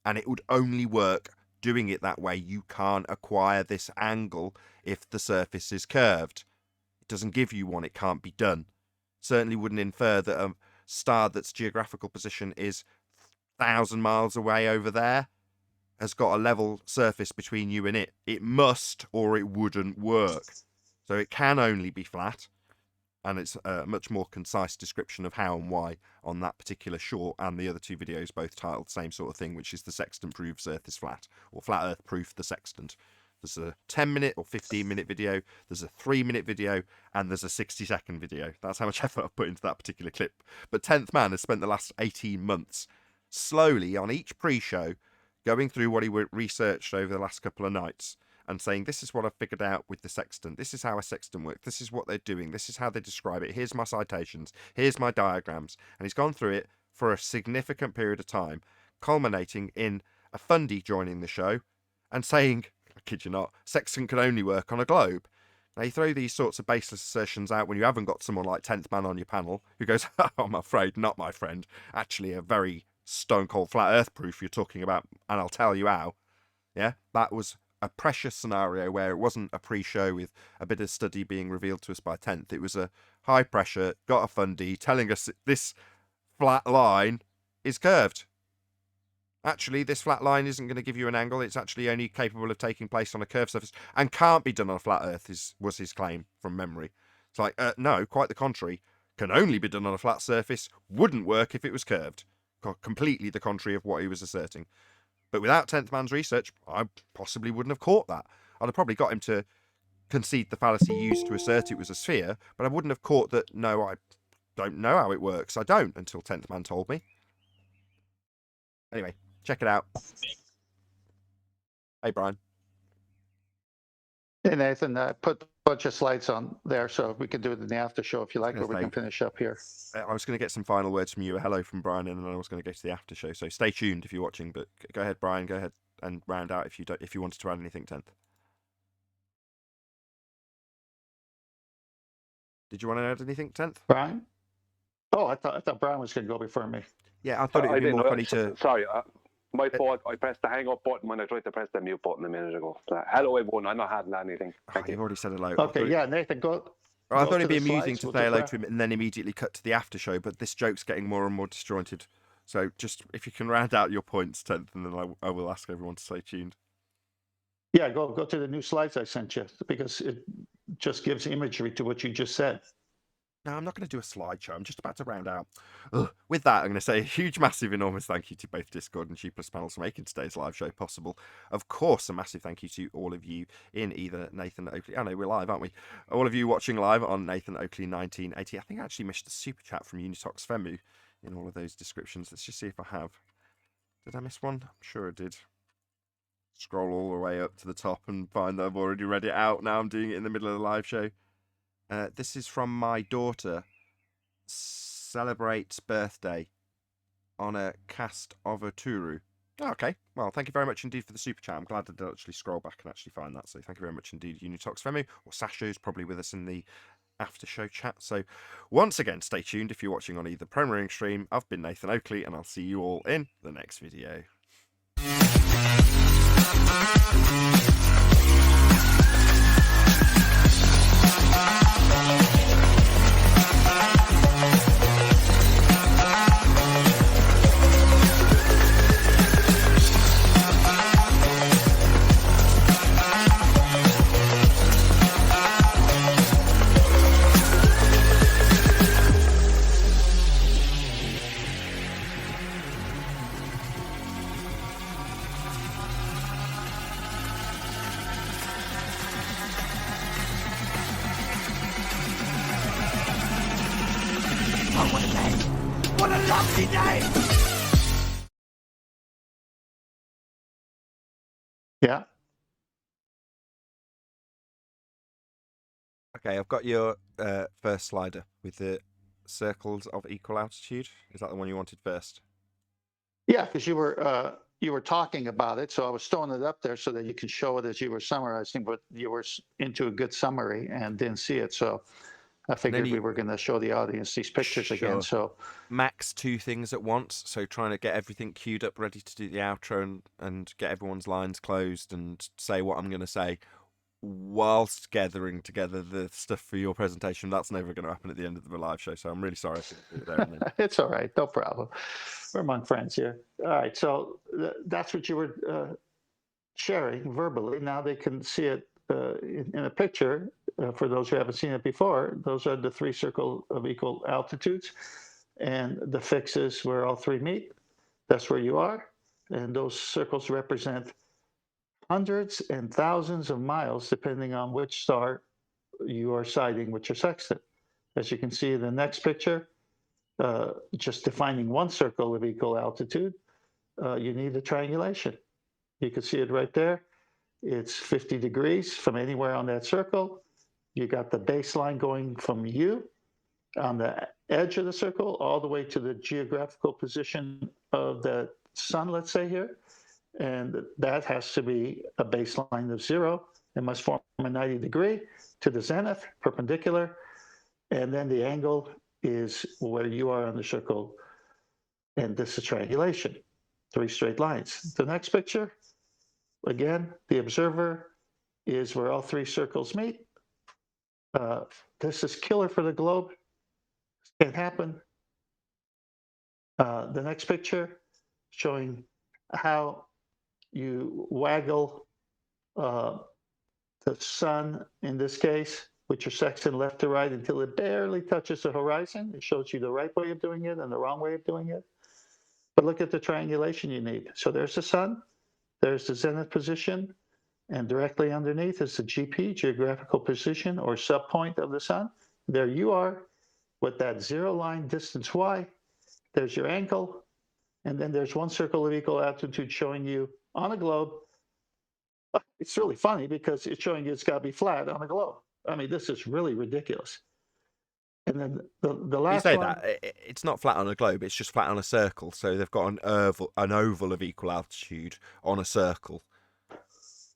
And it would only work doing it that way. You can't acquire this angle if the surface is curved. It doesn't give you one. It can't be done. Certainly wouldn't infer that a star that's geographical position is 1,000 miles away over there has got a level surface between you and it. It must, or it wouldn't work. So it can only be flat. And it's a much more concise description of how and why on that particular short, and the other 2 videos both titled same sort of thing, which is The Sextant Proves Earth is Flat, or Flat Earth Proof the Sextant. There's a 10-minute or 15-minute video, there's a 3-minute video, and there's a 60-second video. That's how much effort I've put into that particular clip. But 10th Man has spent the last 18 months slowly on each pre-show going through what he researched over the last couple of nights and saying, this is what I've figured out with the sextant. This is how a sextant works. This is what they're doing. This is how they describe it. Here's my citations. Here's my diagrams. And he's gone through it for a significant period of time, culminating in a fundy joining the show and saying, I kid you not, sextant can only work on a globe. Now, you throw these sorts of baseless assertions out when you haven't got someone like 10th Man on your panel who goes, oh, I'm afraid not, my friend. Actually, a very stone-cold flat earth proof you're talking about, and I'll tell you how. Yeah, that was a precious scenario where it wasn't a pre-show with a bit of study being revealed to us by 10th. It was a high pressure, got a fundy, telling us this flat line is curved. Actually, this flat line isn't going to give you an angle. It's actually only capable of taking place on a curved surface and can't be done on a flat earth, was his claim from memory. It's like, no, quite the contrary. Can only be done on a flat surface, wouldn't work if it was curved. Completely the contrary of what he was asserting. But without 10th Man's research, I possibly wouldn't have caught that. I'd have probably got him to concede the fallacy used to assert it was a sphere, but I wouldn't have caught that, no, I don't know how it works. I don't, until 10th Man told me. Anyway, check it out. Hey, Brian. Hey, Nathan, I put a bunch of slides on there, so we can do it in the after show if you like, or we can finish up here. I was going to get some final words from you, a hello from Brian, and then I was going to go to the after show. So stay tuned if you're watching, but go ahead, Brian, go ahead and round out if you wanted to add anything, 10th. Did you want to add anything, 10th? Brian? Oh, I thought Brian was going to go before me. Yeah, I thought it would be more funny to... Sorry, my fault. I pressed the hang up button when I tried to press the mute button a minute ago. Hello, everyone. I'm not adding anything. Thank you. You've already said hello. Okay, yeah, Nathan, go. I thought it'd be amusing to say hello to him and then immediately cut to the after show, but this joke's getting more and more disjointed. So just if you can round out your points, 10th, and then I will ask everyone to stay tuned. Yeah, go to the new slides I sent you, because it just gives imagery to what you just said. No, I'm not going to do a slideshow. I'm just about to round out. With that, I'm going to say a huge, massive, enormous thank you to both Discord and G Plus panels for making today's live show possible. Of course, a massive thank you to all of you in either Nathan Oakley. I know we're live, aren't we? All of you watching live on Nathan Oakley 1980. I think I actually missed a super chat from Unitox Femu in all of those descriptions. Let's just see if I have. Did I miss one? I'm sure I did. Scroll all the way up to the top and find that I've already read it out. Now I'm doing it in the middle of the live show. This is from my daughter. Celebrates birthday on a cast of a Turu. Oh, okay, well, thank you very much indeed for the super chat. I'm glad I did actually scroll back and actually find that. So thank you very much indeed, Unitox Femu, or Sasho's probably with us in the after show chat. So once again, stay tuned if you're watching on either premiering stream. I've been Nathan Oakley, and I'll see you all in the next video. What a lovely day! Yeah. Okay, I've got your first slider with the circles of equal altitude. Is that the one you wanted first? Yeah, because you were talking about it, so I was throwing it up there so that you could show it as you were summarizing, but you were into a good summary and didn't see it, so I figured we were going to show the audience these pictures again. So max 2 things at once, so trying to get everything queued up, ready to do the outro and get everyone's lines closed and say what I'm going to say whilst gathering together the stuff for your presentation. That's never going to happen at the end of the live show, so I'm really sorry to do it there and then. It's all right, no problem. We're among friends here. All right, so that's what you were sharing verbally. Now they can see it in a picture. For those who haven't seen it before, those are the 3 circles of equal altitudes, and the fixes where all 3 meet. That's where you are, and those circles represent hundreds and thousands of miles, depending on which star you are sighting with your sextant. As you can see in the next picture, just defining one circle of equal altitude, you need a triangulation. You can see it right there. It's 50 degrees from anywhere on that circle. You got the baseline going from you on the edge of the circle all the way to the geographical position of the sun, let's say here. And that has to be a baseline of 0. It must form a 90 degree to the zenith, perpendicular. And then the angle is where you are on the circle. And this is triangulation, 3 straight lines. The next picture, again, the observer is where all 3 circles meet. This is killer for the globe. Can't happen. The next picture showing how you waggle the sun, in this case, with your sextant left to right until it barely touches the horizon. It shows you the right way of doing it and the wrong way of doing it. But look at the triangulation you need. So there's the sun, there's the zenith position, and directly underneath is the GP, geographical position or subpoint of the sun. There you are with that 0 line distance y. There's your angle, and then there's one circle of equal altitude showing you on a globe. It's really funny because it's showing you it's got to be flat on a globe. I mean, this is really ridiculous. And then the last you say one, that it's not flat on a globe; it's just flat on a circle. So they've got an oval of equal altitude on a circle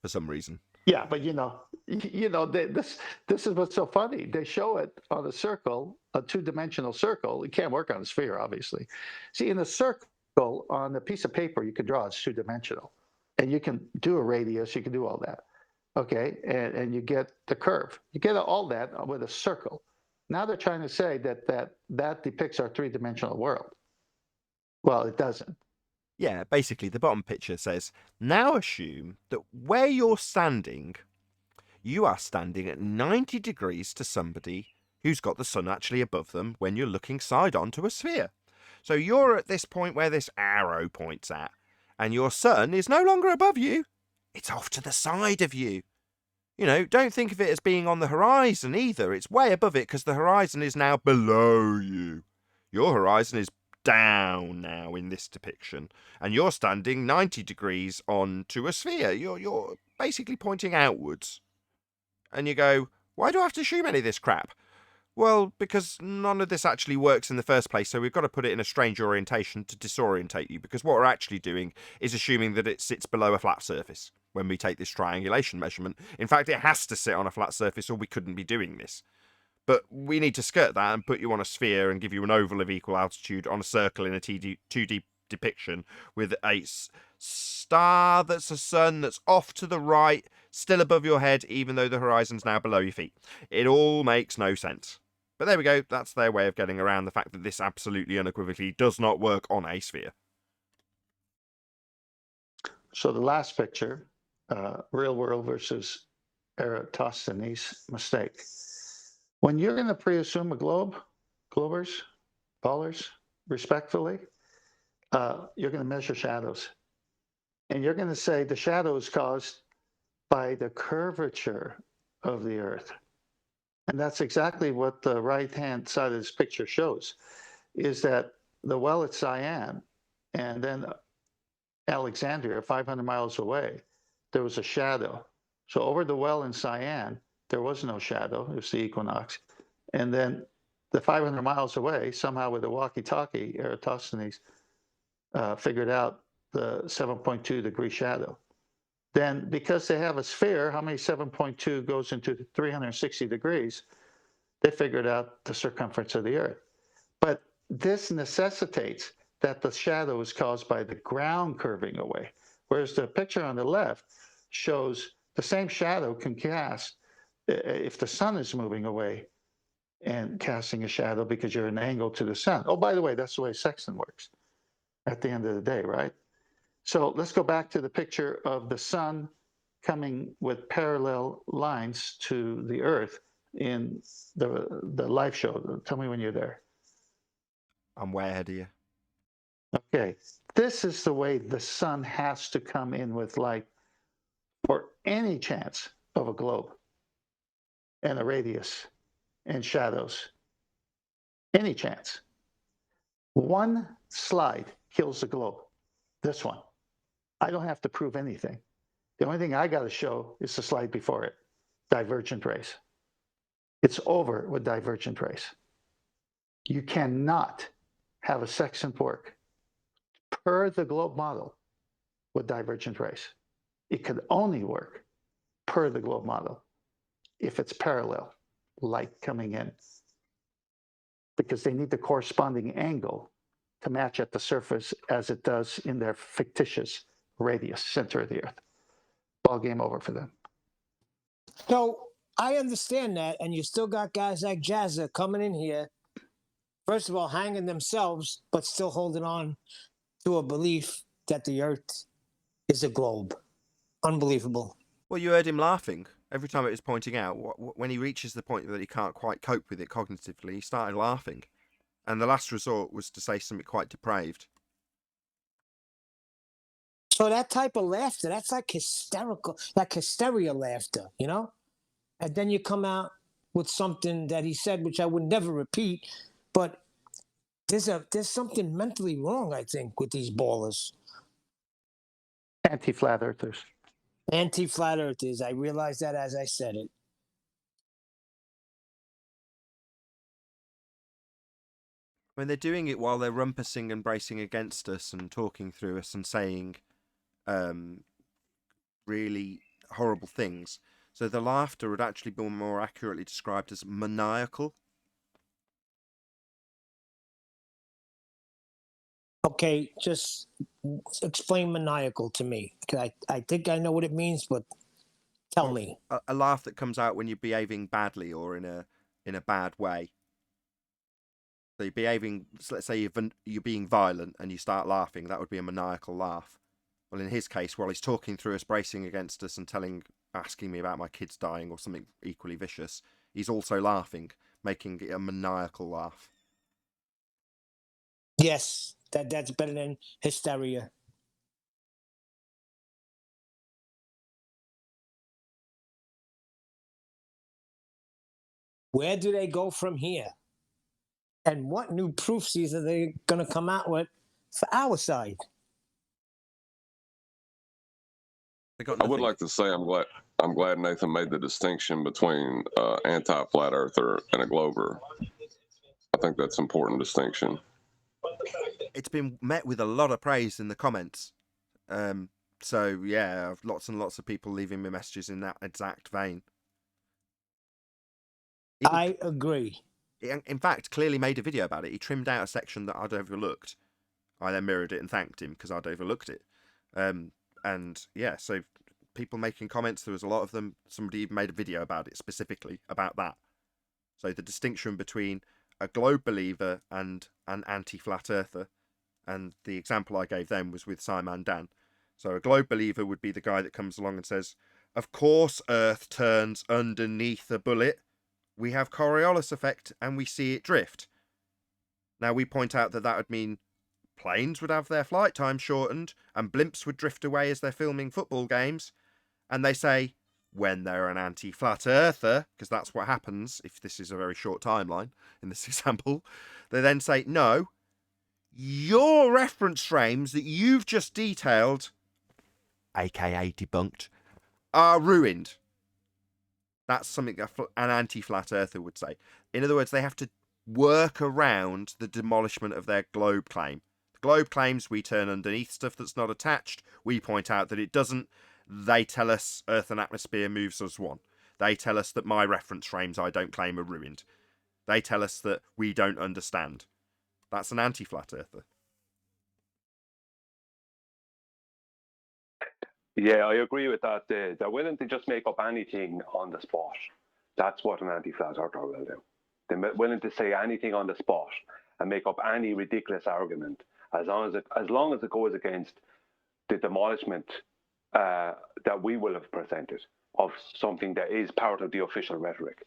for some reason. yeah, but this is what's so funny. They show it on a circle, a 2-dimensional circle. It can't work on a sphere, obviously. See, in a circle on a piece of paper, you can draw it's 2-dimensional, and you can do a radius. You can do all that, okay? And you get the curve. You get all that with a circle. Now they're trying to say that depicts our 3-dimensional world. Well, it doesn't. Yeah, basically the bottom picture says, now assume that where you're standing, you are standing at 90 degrees to somebody who's got the sun actually above them when you're looking side on to a sphere. So you're at this point where this arrow points at, and your sun is no longer above you, it's off to the side of you. You know, don't think of it as being on the horizon either. It's way above it because the horizon is now below you. Your horizon is down now in this depiction, and you're standing 90 degrees onto a sphere. You're basically pointing outwards. And you go, why do I have to assume any of this crap? Well, because none of this actually works in the first place, so we've got to put it in a strange orientation to disorientate you, because what we're actually doing is assuming that it sits below a flat surface when we take this triangulation measurement. In fact, it has to sit on a flat surface or we couldn't be doing this. But we need to skirt that and put you on a sphere and give you an oval of equal altitude on a circle in a 2D depiction with a star that's a sun that's off to the right, still above your head, even though the horizon's now below your feet. It all makes no sense. But there we go, that's their way of getting around the fact that this absolutely unequivocally does not work on a sphere. So the last picture, real world versus Eratosthenes mistake. When you're going to pre-assume a globe, globers, ballers, respectfully, you're going to measure shadows. And you're going to say the shadow is caused by the curvature of the Earth. And that's exactly what the right-hand side of this picture shows, is that the well at Siam and then Alexandria, 500 miles away, there was a shadow. So over the well in Siam, there was no shadow. It was the equinox. And then the 500 miles away, somehow with a walkie-talkie, Eratosthenes figured out the 7.2 degree shadow. Then because they have a sphere, how many 7.2 goes into 360 degrees, they figured out the circumference of the Earth. But this necessitates that the shadow is caused by the ground curving away, whereas the picture on the left shows the same shadow can cast if the sun is moving away and casting a shadow because you're an angle to the sun. Oh, by the way, that's the way sextant works at the end of the day, right? So let's go back to the picture of the sun coming with parallel lines to the Earth in the live show. Tell me when you're there. I'm way ahead of you. Okay, this is the way the sun has to come in with light for any chance of a globe and a radius and shadows, any chance. One slide kills the globe. This one. I don't have to prove anything. The only thing I got to show is the slide before it, divergent rays. It's over with divergent rays. You cannot have a sextant work per the globe model with divergent rays. It could only work per the globe model if it's parallel, light coming in, because they need the corresponding angle to match at the surface as it does in their fictitious radius, center of the Earth. Ball game over for them. So I understand that, and you still got guys like Jazza coming in here, first of all, hanging themselves, but still holding on to a belief that the Earth is a globe. Unbelievable. Well, you heard him laughing every time it was pointing out. When he reaches the point that he can't quite cope with it cognitively, he started laughing. And the last resort was to say something quite depraved. So that type of laughter, that's like hysterical, like hysteria laughter, you know? And then you come out with something that he said, which I would never repeat, but there's something mentally wrong, I think, with these ballers. Anti-flat earthers. Anti-flat earthers. I realized that as I said it. When they're doing it while they're rumpusing and bracing against us and talking through us and saying really horrible things. So the laughter would actually be more accurately described as maniacal. Okay, just explain maniacal to me. I think I know what it means, but tell me. A laugh that comes out when you're behaving badly or in a bad way. So you're behaving, let's say you're being violent and you start laughing, that would be a maniacal laugh. Well, in his case, while he's talking through us, bracing against us and asking me about my kids dying or something equally vicious, he's also laughing, making it a maniacal laugh. Yes, that's better than hysteria. Where do they go from here? And what new proofs are they going to come out with for our side? I would like to say I'm glad Nathan made the distinction between anti-flat earther and a glober. I think that's an important distinction. It's been met with a lot of praise in the comments. So yeah, lots and lots of people leaving me messages in that exact vein. I agree. In fact, clearly made a video about it. He trimmed out a section that I'd overlooked. I then mirrored it and thanked him because I'd overlooked it. And yeah, so people making comments, there was a lot of them. Somebody even made a video about it specifically about that. So the distinction between a globe believer and an anti-flat earther, and the example I gave them was with Simon Dan. So a globe believer would be the guy that comes along and says, of course Earth turns underneath a bullet. We have Coriolis effect and we see it drift. Now we point out that would mean planes would have their flight time shortened and blimps would drift away as they're filming football games. And they say, when they're an anti-flat earther, because that's what happens if this is a very short timeline in this example, they then say, no, your reference frames that you've just detailed, aka debunked, are ruined. That's something an anti-flat earther would say. In other words, they have to work around the demolishment of their globe claim. The globe claims we turn underneath stuff that's not attached. We point out that it doesn't. They tell us Earth and atmosphere moves us one. They tell us that my reference frames I don't claim are ruined. They tell us that we don't understand. That's an anti-flat earther. Yeah, I agree with that. They're willing to just make up anything on the spot. That's what an anti-flat earther will do. They're willing to say anything on the spot and make up any ridiculous argument as long as it goes against the demolishment that we will have presented of something that is part of the official rhetoric.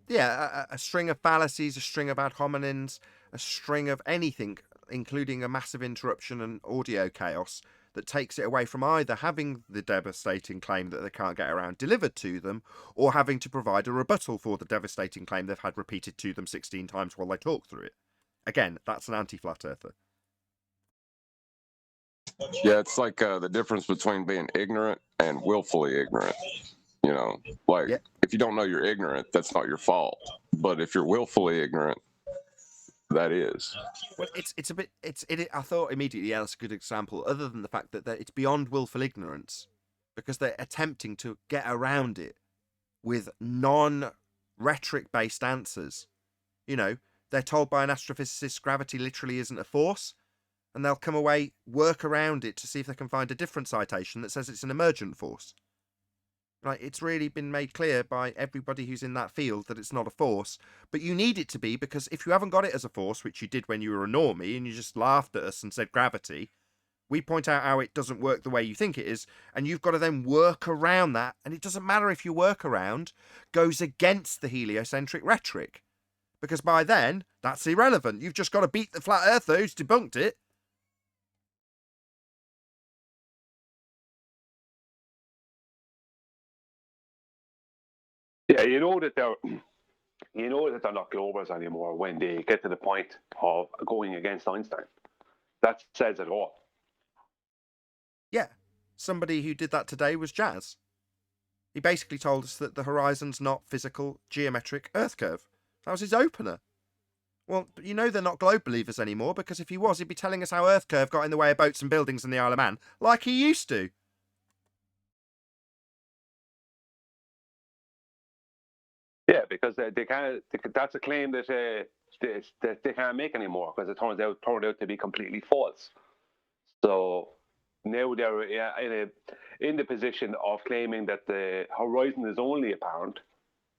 Yeah. A string of fallacies, a string of ad hominems, a string of anything, including a massive interruption and audio chaos that takes it away from either having the devastating claim that they can't get around delivered to them, or having to provide a rebuttal for the devastating claim they've had repeated to them 16 times while they talk through it. Again, that's an anti-flat earther. Yeah, it's like the difference between being ignorant and willfully ignorant. You know, like if you don't know you're ignorant, that's not your fault. But if you're willfully ignorant, that is. Well, it's a bit I thought immediately, yeah, that's a good example. Other than the fact that it's beyond willful ignorance, because they're attempting to get around it with non-rhetoric based answers. You know, they're told by an astrophysicist gravity literally isn't a force, and they'll come away, work around it to see if they can find a different citation that says it's an emergent force. Like, it's really been made clear by everybody who's in that field that it's not a force, but you need it to be, because if you haven't got it as a force, which you did when you were a normie and you just laughed at us and said gravity, we point out how it doesn't work the way you think it is, and you've got to then work around that, and it doesn't matter if your workaround goes against the heliocentric rhetoric, because by then, that's irrelevant. You've just got to beat the flat earther who's debunked it. Yeah, you know that they're not globers anymore when they get to the point of going against Einstein. That says it all. Yeah, somebody who did that today was Jazz. He basically told us that the horizon's not physical, geometric Earth curve. That was his opener. Well, you know they're not globe believers anymore, because if he was, he'd be telling us how Earth curve got in the way of boats and buildings in the Isle of Man, like he used to. Yeah, because they can't. That's a claim that they can't make anymore, because it turned out to be completely false. So now they're in the position of claiming that the horizon is only apparent,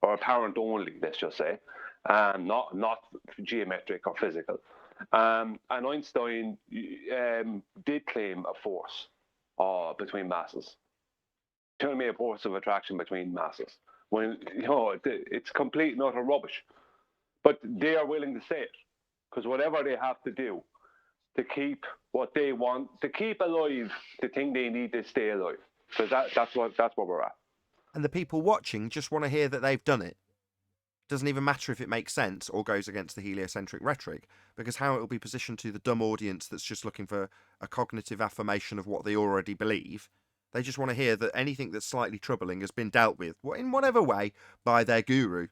or apparent only, let's just say, not geometric or physical. And Einstein did claim a force between masses. Telling me a force of attraction between masses, when it's complete and utter rubbish. But they are willing to say it, because whatever they have to do to keep what they want, to keep alive the thing they need to stay alive, because that's where we're at. And the people watching just want to hear that they've done it. Doesn't even matter if it makes sense or goes against the heliocentric rhetoric, because how it will be positioned to the dumb audience that's just looking for a cognitive affirmation of what they already believe. They just want to hear that anything that's slightly troubling has been dealt with, in whatever way, by their guru.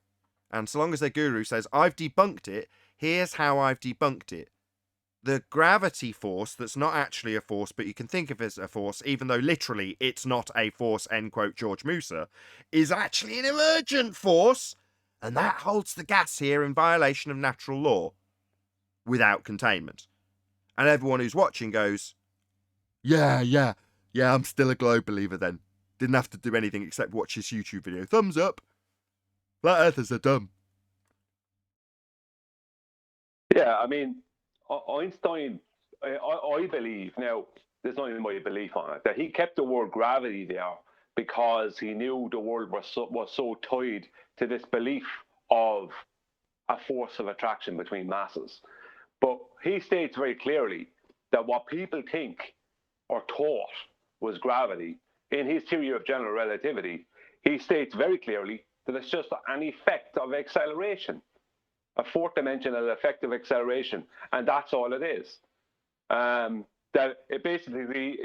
And so long as their guru says, I've debunked it, here's how I've debunked it. The gravity force that's not actually a force, but you can think of it as a force, even though literally it's not a force, end quote, George Musa, is actually an emergent force, and that holds the gas here in violation of natural law, without containment. And everyone who's watching goes, yeah, I'm still a globe believer then. Didn't have to do anything except watch his YouTube video. Thumbs up. Flat earthers are dumb. Yeah, I mean, Einstein, I believe, now, there's not even my belief on it, that he kept the word gravity there because he knew the world was so tied to this belief of a force of attraction between masses. But he states very clearly that what people think or thought was gravity, in his theory of general relativity, he states very clearly that it's just an effect of acceleration, a fourth dimensional effect of acceleration, and that's all it is. That it basically,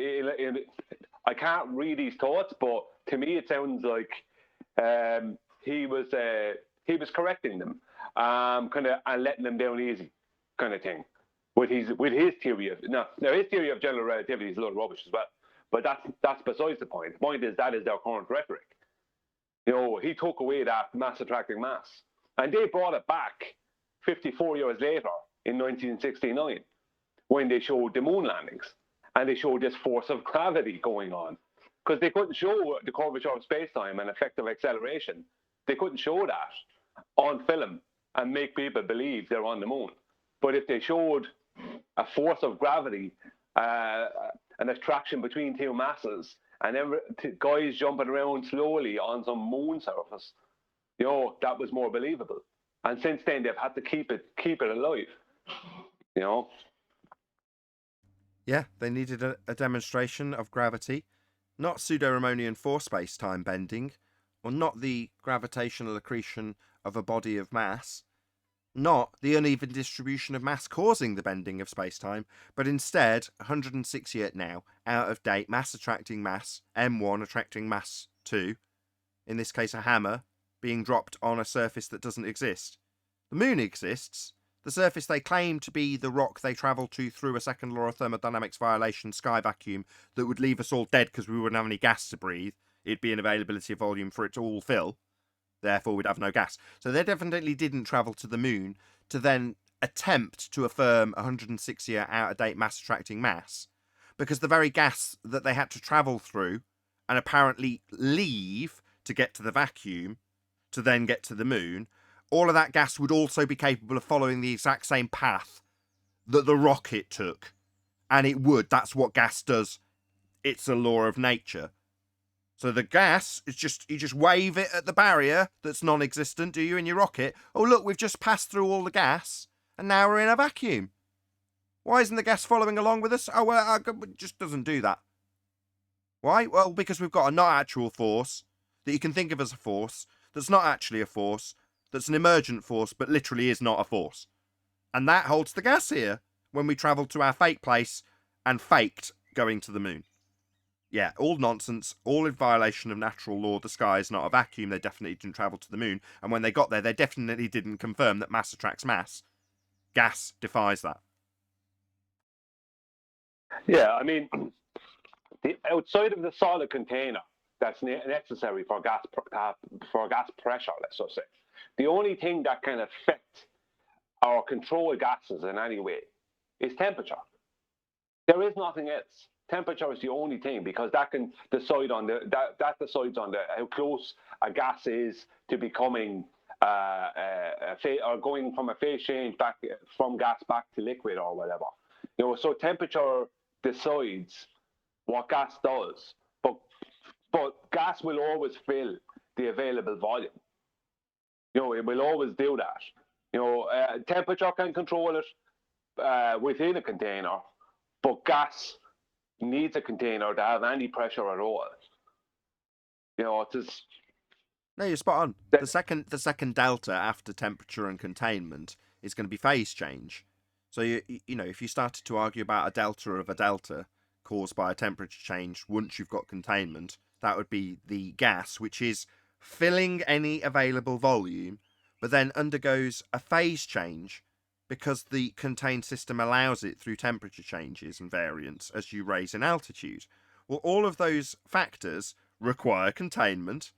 I can't read his thoughts, but to me it sounds like he was correcting them, kind of, and letting them down easy, kind of thing, with his theory of now his theory of general relativity is a lot of rubbish as well. But that's besides the point. The point is that is their current rhetoric. He took away that mass attracting mass, and they brought it back 54 years later in 1969 when they showed the moon landings and they showed this force of gravity going on, because they couldn't show the curvature of space-time and effective acceleration. They couldn't show that on film and make people believe they're on the moon. But if they showed a force of gravity, an attraction between two masses, and guys jumping around slowly on some moon surface, that was more believable. And since then, they've had to keep it alive. Yeah, they needed a demonstration of gravity, not pseudo-Ramonian force space-time bending, or not the gravitational accretion of a body of mass, not the uneven distribution of mass causing the bending of space-time, but instead 160 now out-of-date mass attracting mass, M1 attracting mass 2, in this case a hammer, being dropped on a surface that doesn't exist. The moon exists. The surface they claim to be the rock they travel to through a second law of thermodynamics violation sky vacuum that would leave us all dead because we wouldn't have any gas to breathe. It'd be an availability of volume for it to all fill. Therefore, we'd have no gas. So they definitely didn't travel to the moon to then attempt to affirm 160 out-of-date mass-attracting mass, because the very gas that they had to travel through and apparently leave to get to the vacuum to then get to the moon, all of that gas would also be capable of following the exact same path that the rocket took. And it would. That's what gas does. It's a law of nature. So the gas is you just wave it at the barrier that's non-existent, do you, in your rocket? Oh, look, we've just passed through all the gas, and now we're in a vacuum. Why isn't the gas following along with us? Oh, well, it just doesn't do that. Why? Well, because we've got a not actual force that you can think of as a force that's not actually a force, that's an emergent force, but literally is not a force. And that holds the gas here when we travelled to our fake place and faked going to the moon. Yeah, all nonsense, all in violation of natural law. The sky is not a vacuum. They definitely didn't travel to the moon. And when they got there, they definitely didn't confirm that mass attracts mass. Gas defies that. Yeah, I mean, outside of the solid container that's necessary for gas pressure, let's just say, the only thing that can affect or control gases in any way is temperature. There is nothing else. Temperature is the only thing, because that can decide on that decides on how close a gas is to becoming or going from a phase change back from gas back to liquid or whatever. So temperature decides what gas does, but gas will always fill the available volume. It will always do that. Temperature can control it within a container, but gas needs a container to have any pressure at all. It's just... No, you're spot on. The second delta after temperature and containment is going to be phase change. So if you started to argue about a delta of a delta caused by a temperature change once you've got containment, that would be the gas, which is filling any available volume, but then undergoes a phase change because the contained system allows it through temperature changes and variance as you raise in altitude. Well, all of those factors require containment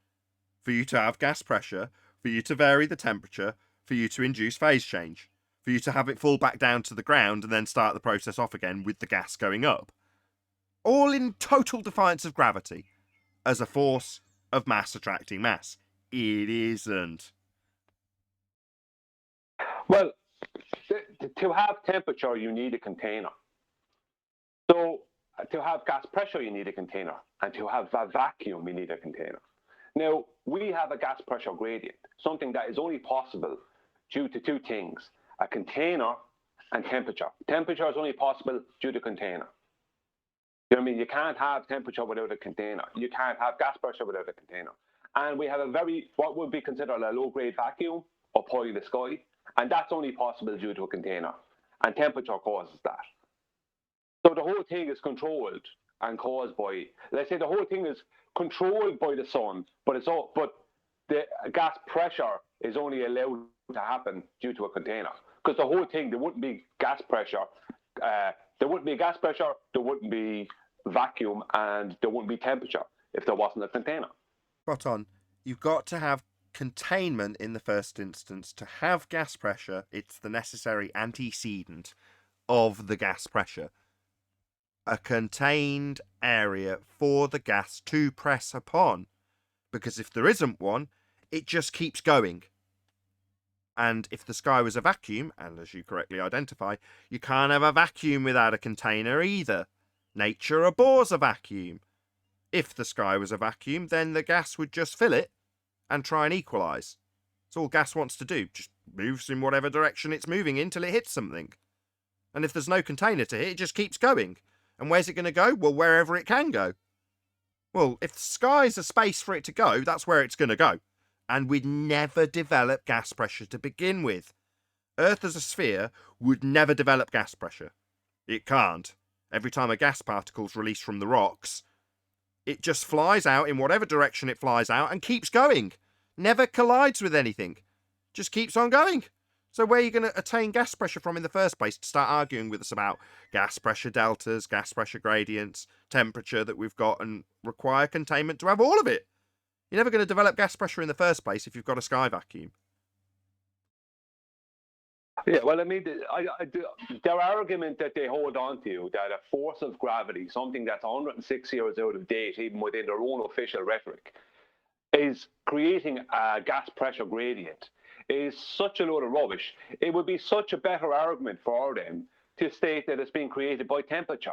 for you to have gas pressure, for you to vary the temperature, for you to induce phase change, for you to have it fall back down to the ground and then start the process off again with the gas going up. All in total defiance of gravity as a force of mass attracting mass. It isn't. Well, to have temperature, you need a container. So to have gas pressure, you need a container. And to have a vacuum, you need a container. Now, we have a gas pressure gradient, something that is only possible due to two things: a container and temperature. Temperature is only possible due to container. You know what I mean? You can't have temperature without a container. You can't have gas pressure without a container. And we have what would be considered a low-grade vacuum up high in the sky. And that's only possible due to a container. And temperature causes that. So the whole thing is controlled and caused by, let's say the whole thing is controlled by the sun, but the gas pressure is only allowed to happen due to a container. Because the whole thing, there wouldn't be gas pressure, there wouldn't be vacuum, and there wouldn't be temperature if there wasn't a container. Spot on. You've got to have containment in the first instance to have gas pressure. It's the necessary antecedent of the gas pressure. A contained area for the gas to press upon, because if there isn't one, it just keeps going. And if the sky was a vacuum, and as you correctly identify, you can't have a vacuum without a container either. Nature abhors a vacuum. If the sky was a vacuum, then the gas would just fill it and try and equalise. That's all gas wants to do, just moves in whatever direction it's moving in till it hits something. And if there's no container to hit, it just keeps going. And where's it going to go? Well, wherever it can go. Well, if the sky's a space for it to go, that's where it's going to go. And we'd never develop gas pressure to begin with. Earth as a sphere would never develop gas pressure. It can't. Every time a gas particle's released from the rocks, it just flies out in whatever direction it flies out and keeps going. Never collides with anything. Just keeps on going. So where are you going to attain gas pressure from in the first place to start arguing with us about gas pressure deltas, gas pressure gradients, temperature that we've got, and require containment to have all of it? You're never going to develop gas pressure in the first place if you've got a sky vacuum. Yeah, well, I mean, their argument that they hold on to, that a force of gravity, something that's 106 years out of date, even within their own official rhetoric, is creating a gas pressure gradient, is such a load of rubbish. It would be such a better argument for them to state that it's being created by temperature.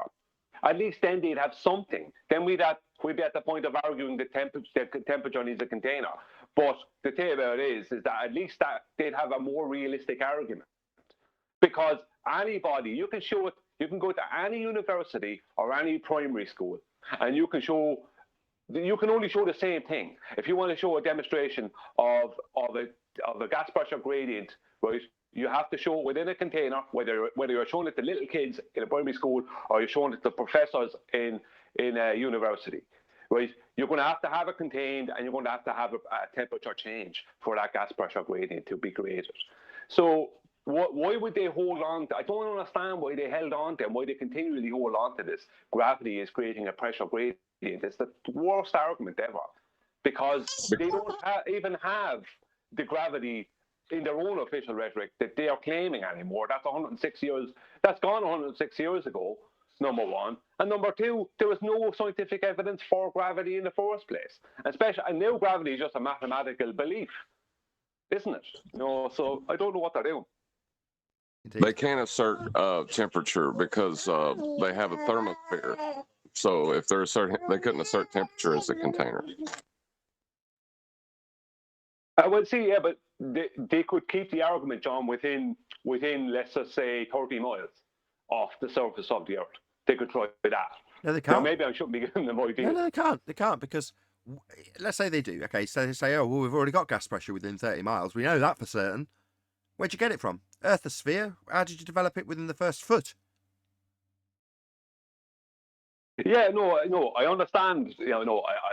At least then they'd have something. Then we'd be at the point of arguing the temperature needs a container. But the thing about it is that at least that they'd have a more realistic argument. Because anybody, you can show it, you can go to any university or any primary school, and you can only show the same thing. If you want to show a demonstration of a gas pressure gradient, right, you have to show it within a container, whether you're showing it to little kids in a primary school or you're showing it to professors in a university, right? You're going to have it contained, and you're going to have a temperature change for that gas pressure gradient to be created. So why would they hold on to? I don't understand why they held on to and why they continually hold on to this. Gravity is creating a pressure gradient. It's the worst argument ever, because they don't even have the gravity in their own official rhetoric that they are claiming anymore. That's 106 years. That's gone 106 years ago, number one. And number two, there was no scientific evidence for gravity in the first place. And now gravity is just a mathematical belief, isn't it? So I don't know what they're doing. Indeed. They can't assert temperature because they have a thermosphere. So if they're they couldn't assert temperature as a container. Well, see, yeah, but they could keep the argument, John, within let's just say 30 miles off the surface of the Earth. They could try that. No, they can't. Now, maybe I shouldn't be giving them ideas. No, they can't. They can't, because let's say they do. Okay, so they say, oh, well, we've already got gas pressure within 30 miles. We know that for certain. Where'd you get it from? Earth a sphere? How did you develop it within the first foot? Yeah, no, I understand. I'm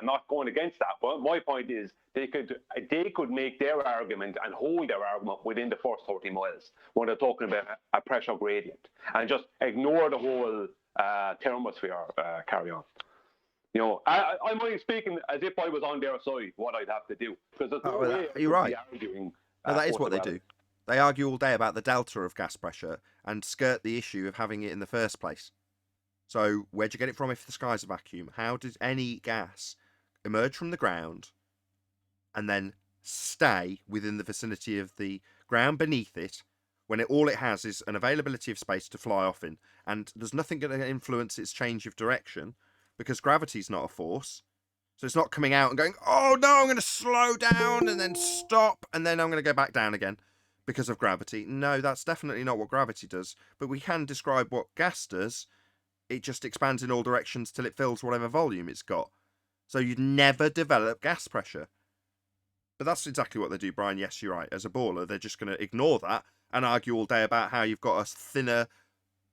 not going against that. But my point is, they could make their argument and hold their argument within the first 30 miles when they're talking about a pressure gradient, and just ignore the whole thermosphere carry on. I'm only speaking as if I was on their side, what I'd have to do, because there's no way you're right. Arguing. No, that is what they do. They argue all day about the delta of gas pressure and skirt the issue of having it in the first place. So where'd you get it from if the sky's a vacuum? How did any gas emerge from the ground and then stay within the vicinity of the ground beneath it when all it has is an availability of space to fly off in, and there's nothing going to influence its change of direction because gravity's not a force? So it's not coming out and going, oh no, I'm going to slow down and then stop and then I'm going to go back down again because of gravity. No, that's definitely not what gravity does. But we can describe what gas does. It just expands in all directions till it fills whatever volume it's got. So you'd never develop gas pressure. But that's exactly what they do, Brian. Yes, you're right. As a baller, they're just going to ignore that and argue all day about how you've got a thinner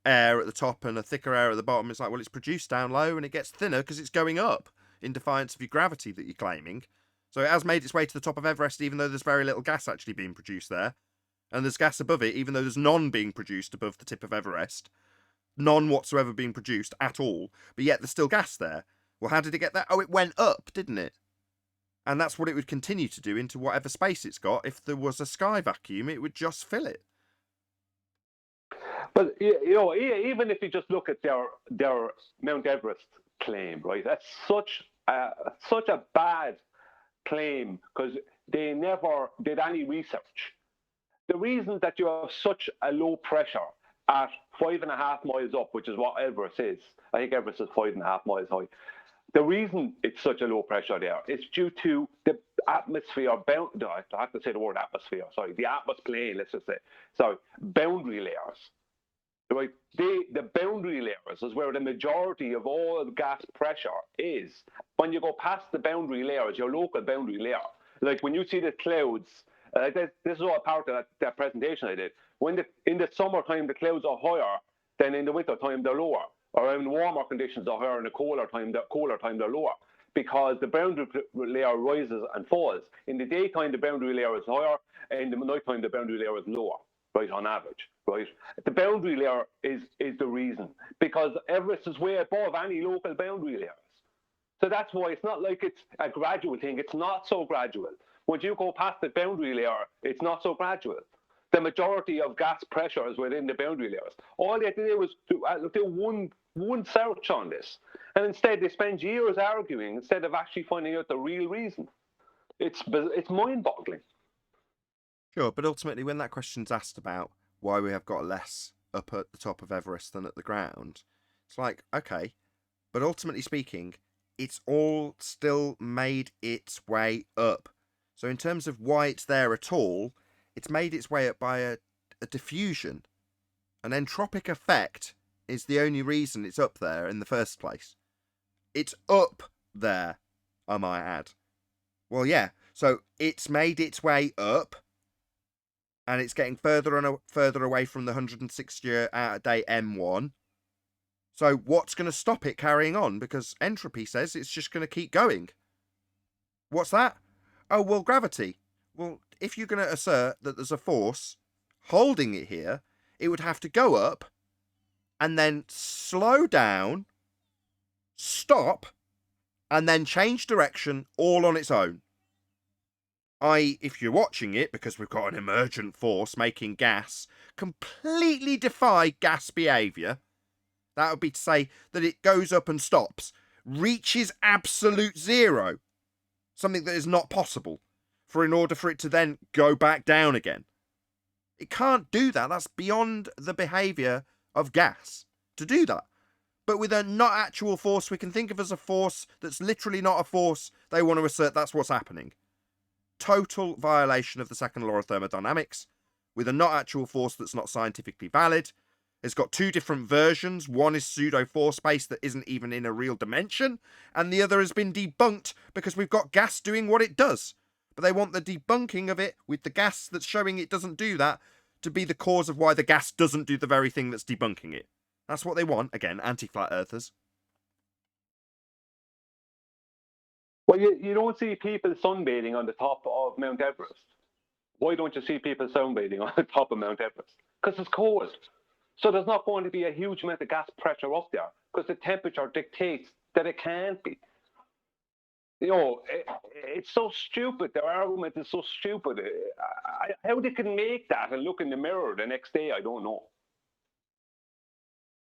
air at the top and a thicker air at the bottom. It's like, well, it's produced down low and it gets thinner because it's going up in defiance of your gravity that you're claiming. So it has made its way to the top of Everest, even though there's very little gas actually being produced there. And there's gas above it, even though there's none being produced above the tip of Everest. None whatsoever being produced at all. But yet there's still gas there. Well, how did it get there? Oh, it went up, didn't it? And that's what it would continue to do into whatever space it's got. If there was a sky vacuum, it would just fill it. But even if you just look at their Mount Everest claim, right? That's such a bad claim because they never did any research. The reason that you have such a low pressure at 5.5 miles up, which is what Everest is, I think Everest is 5.5 miles high. The reason it's such a low pressure there is due to the atmosphere I have to say the word atmosphere, sorry, the atmosphere plane, let's just say. So boundary layers. Right? The boundary layers is where the majority of all gas pressure is. When you go past the boundary layers, your local boundary layer, like when you see the clouds, this is all part of that presentation I did. In the summertime the clouds are higher than in the winter time they're lower, or in warmer conditions they're higher, in the colder time they're lower, because the boundary layer rises and falls. In the daytime the boundary layer is higher, and in the nighttime the boundary layer is lower, right, on average, right? The boundary layer is the reason, because Everest is way above any local boundary layers. So that's why it's not like it's a gradual thing. It's not so gradual. Once you go past the boundary layer, it's not so gradual. The majority of gas pressure is within the boundary layers. All they had to do was do one search on this. And instead they spend years arguing instead of actually finding out the real reason. It's mind-boggling. Sure, but ultimately when that question's asked about why we have got less up at the top of Everest than at the ground, it's like, okay, but ultimately speaking, it's all still made its way up. So in terms of why it's there at all, it's made its way up by a diffusion. An entropic effect is the only reason it's up there in the first place. It's up there, I might add. Well, yeah, so it's made its way up, and it's getting further and further away from the 160-day M1. So what's going to stop it carrying on? Because entropy says it's just going to keep going. What's that? Oh, well, gravity. Well, if you're going to assert that there's a force holding it here, it would have to go up and then slow down, stop, and then change direction all on its own. I.e., if you're watching it, because we've got an emergent force making gas completely defy gas behaviour, that would be to say that it goes up and stops, reaches absolute zero, something that is not possible, in order for it to then go back down again. It can't do that. That's beyond the behaviour of gas to do that. But with a not actual force we can think of as a force that's literally not a force, they want to assert that's what's happening. Total violation of the second law of thermodynamics, with a not actual force that's not scientifically valid. It's got two different versions. One is pseudo force space that isn't even in a real dimension, and the other has been debunked because we've got gas doing what it does. But they want the debunking of it with the gas that's showing it doesn't do that to be the cause of why the gas doesn't do the very thing that's debunking it. That's what they want. Again, anti-flat earthers. Well, you don't see people sunbathing on the top of Mount Everest. Why don't you see people sunbathing on the top of Mount Everest? Because it's cold. So there's not going to be a huge amount of gas pressure up there because the temperature dictates that it can't be. You know, it's so stupid. Their argument is so stupid. How they can make that and look in the mirror the next day, I don't know.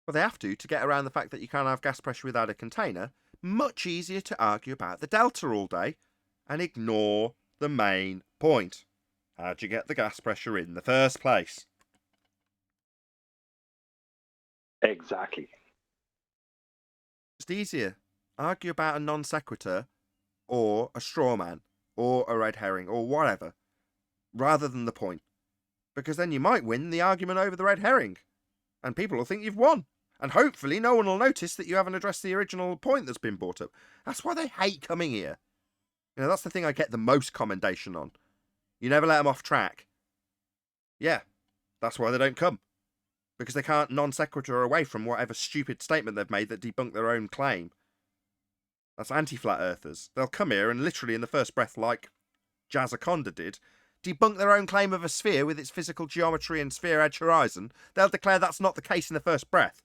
Well, they have to get around the fact that you can't have gas pressure without a container. Much easier to argue about the delta all day and ignore the main point. How'd you get the gas pressure in the first place? Exactly. It's easier. Argue about a non sequitur or a straw man or a red herring or whatever, rather than the point. Because then you might win the argument over the red herring, and people will think you've won. And hopefully no one will notice that you haven't addressed the original point that's been brought up. That's why they hate coming here. You know, that's the thing I get the most commendation on. You never let them off track. Yeah, that's why they don't come. Because they can't non sequitur away from whatever stupid statement they've made that debunked their own claim. That's anti-flat earthers. They'll come here and literally in the first breath, like Jazzaconda did, debunk their own claim of a sphere with its physical geometry and sphere edge horizon. They'll declare that's not the case in the first breath.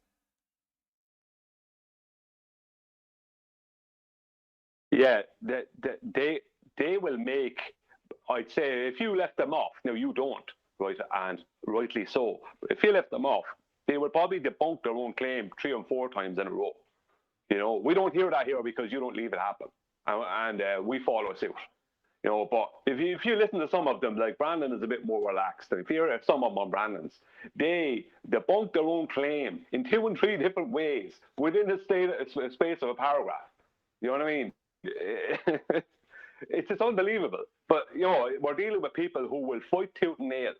Yeah, they will make, I'd say, if you left them off, now you don't, right, and rightly so, but if you left them off, they will probably debunk their own claim 3 and 4 times in a row. You know, we don't hear that here because you don't leave it happen, and we follow suit. You know, but if you listen to some of them, like Brandon is a bit more relaxed, and if you hear some of them on Brandon's, they debunk their own claim in 2 and 3 different ways within a space of a paragraph. You know what I mean? It's just unbelievable. But you know, we're dealing with people who will fight tooth and nail,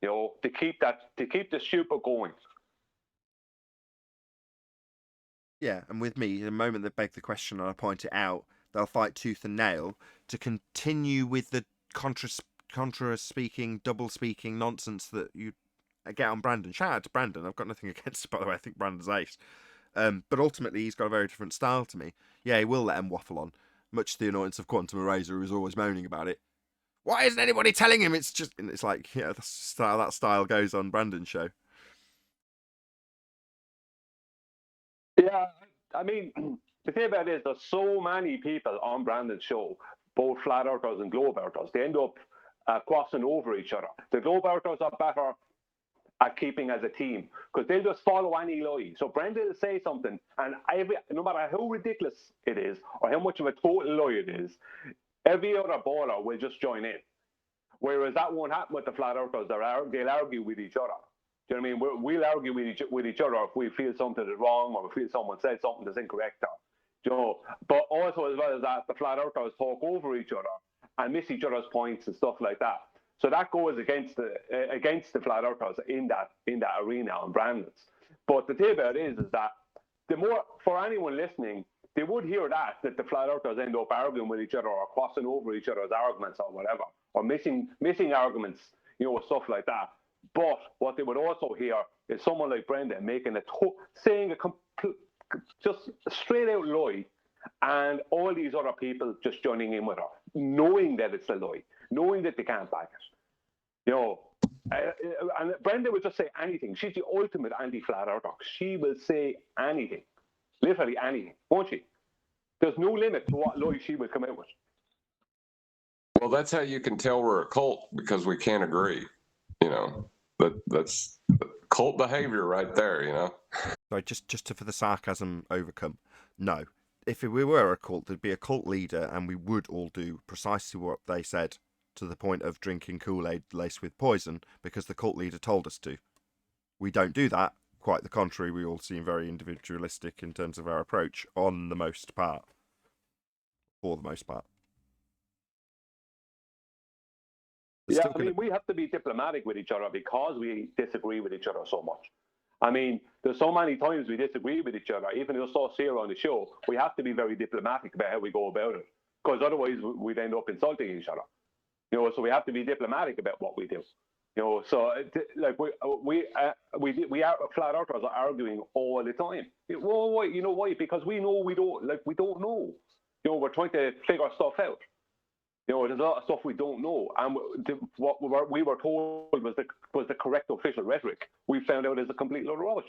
you know, to keep the stupid going. Yeah, and with me, the moment they beg the question and I point it out, they'll fight tooth and nail to continue with the contra-speaking, double-speaking nonsense that you get on Brandon. Shout out to Brandon. I've got nothing against it, by the way. I think Brandon's ace. But ultimately, he's got a very different style to me. Yeah, he will let him waffle on, much to the annoyance of Quantum Eraser, who's always moaning about it. Why isn't anybody telling him? It's like, yeah, that's how that style goes on Brandon's show. Yeah, I mean, the thing about it is there's so many people on Brandon's show, both flat earthers and globe earthers. They end up crossing over each other. The globe earthers are better at keeping as a team because they'll just follow any lie. So Brendan will say something, and no matter how ridiculous it is or how much of a total lie it is, every other baller will just join in. Whereas that won't happen with the flat earthers. They'll argue with each other. Do you know what I mean? We'll argue with each other if we feel something is wrong or we feel someone said something that's incorrect. You know? But also as well as that, the flat earthers talk over each other and miss each other's points and stuff like that. So that goes against the flat earthers in that arena on Brandon's. But the thing about it is that the more, for anyone listening, they would hear that the flat earthers end up arguing with each other or crossing over each other's arguments or whatever, or missing arguments, you know, stuff like that. But what they would also hear is someone like Brendan making saying just a straight out lie, and all these other people just joining in with her, knowing that it's a lie, knowing that they can't back it. You know, and Brenda would just say anything. She's the ultimate anti-flat earther. She will say anything, literally anything, won't she? There's no limit to what lie she will come out with. Well, that's how you can tell we're a cult, because we can't agree. You know, that's cult behavior right there. You know. So just for the sarcasm overcome, no. If we were a cult, there'd be a cult leader, and we would all do precisely what they said, to the point of drinking Kool-Aid laced with poison, because the cult leader told us to. We don't do that. Quite the contrary, we all seem very individualistic in terms of our approach, on the most part. For the most part. Yeah, I mean, we have to be diplomatic with each other because we disagree with each other so much. I mean, there's so many times we disagree with each other, even just us here on the show. We have to be very diplomatic about how we go about it, because otherwise we'd end up insulting each other. You know, so we have to be diplomatic about what we do. You know, so like we flat earthers are arguing all the time. Well, why? You know why? Because we know we don't know. You know, we're trying to figure stuff out. You know, there's a lot of stuff we don't know, and what we were told was the correct official rhetoric. We found out is a complete load of rubbish.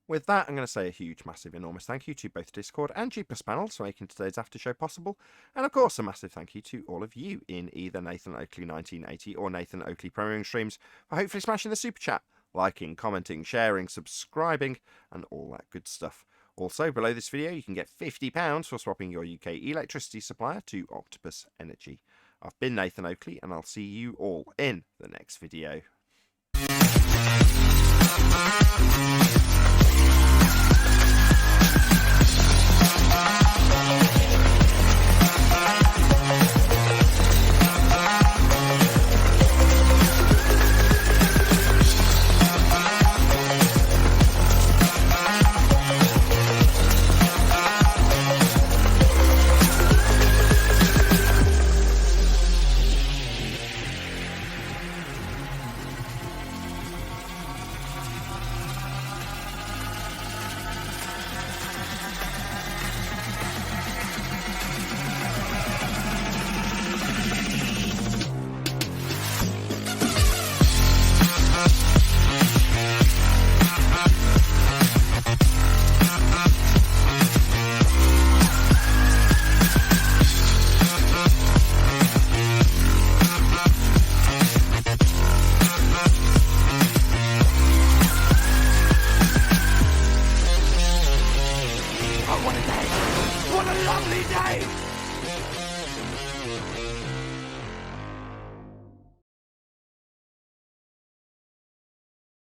With that, I'm going to say a huge, massive, enormous thank you to both Discord and Jeepers panels for making today's after show possible, and of course a massive thank you to all of you in either Nathan Oakley 1980 or Nathan Oakley premiering streams for hopefully smashing the super chat, liking, commenting, sharing, subscribing, and all that good stuff. Also, below this video, you can get £50 for swapping your UK electricity supplier to Octopus Energy. I've been Nathan Oakley, and I'll see you all in the next video. What a lovely day!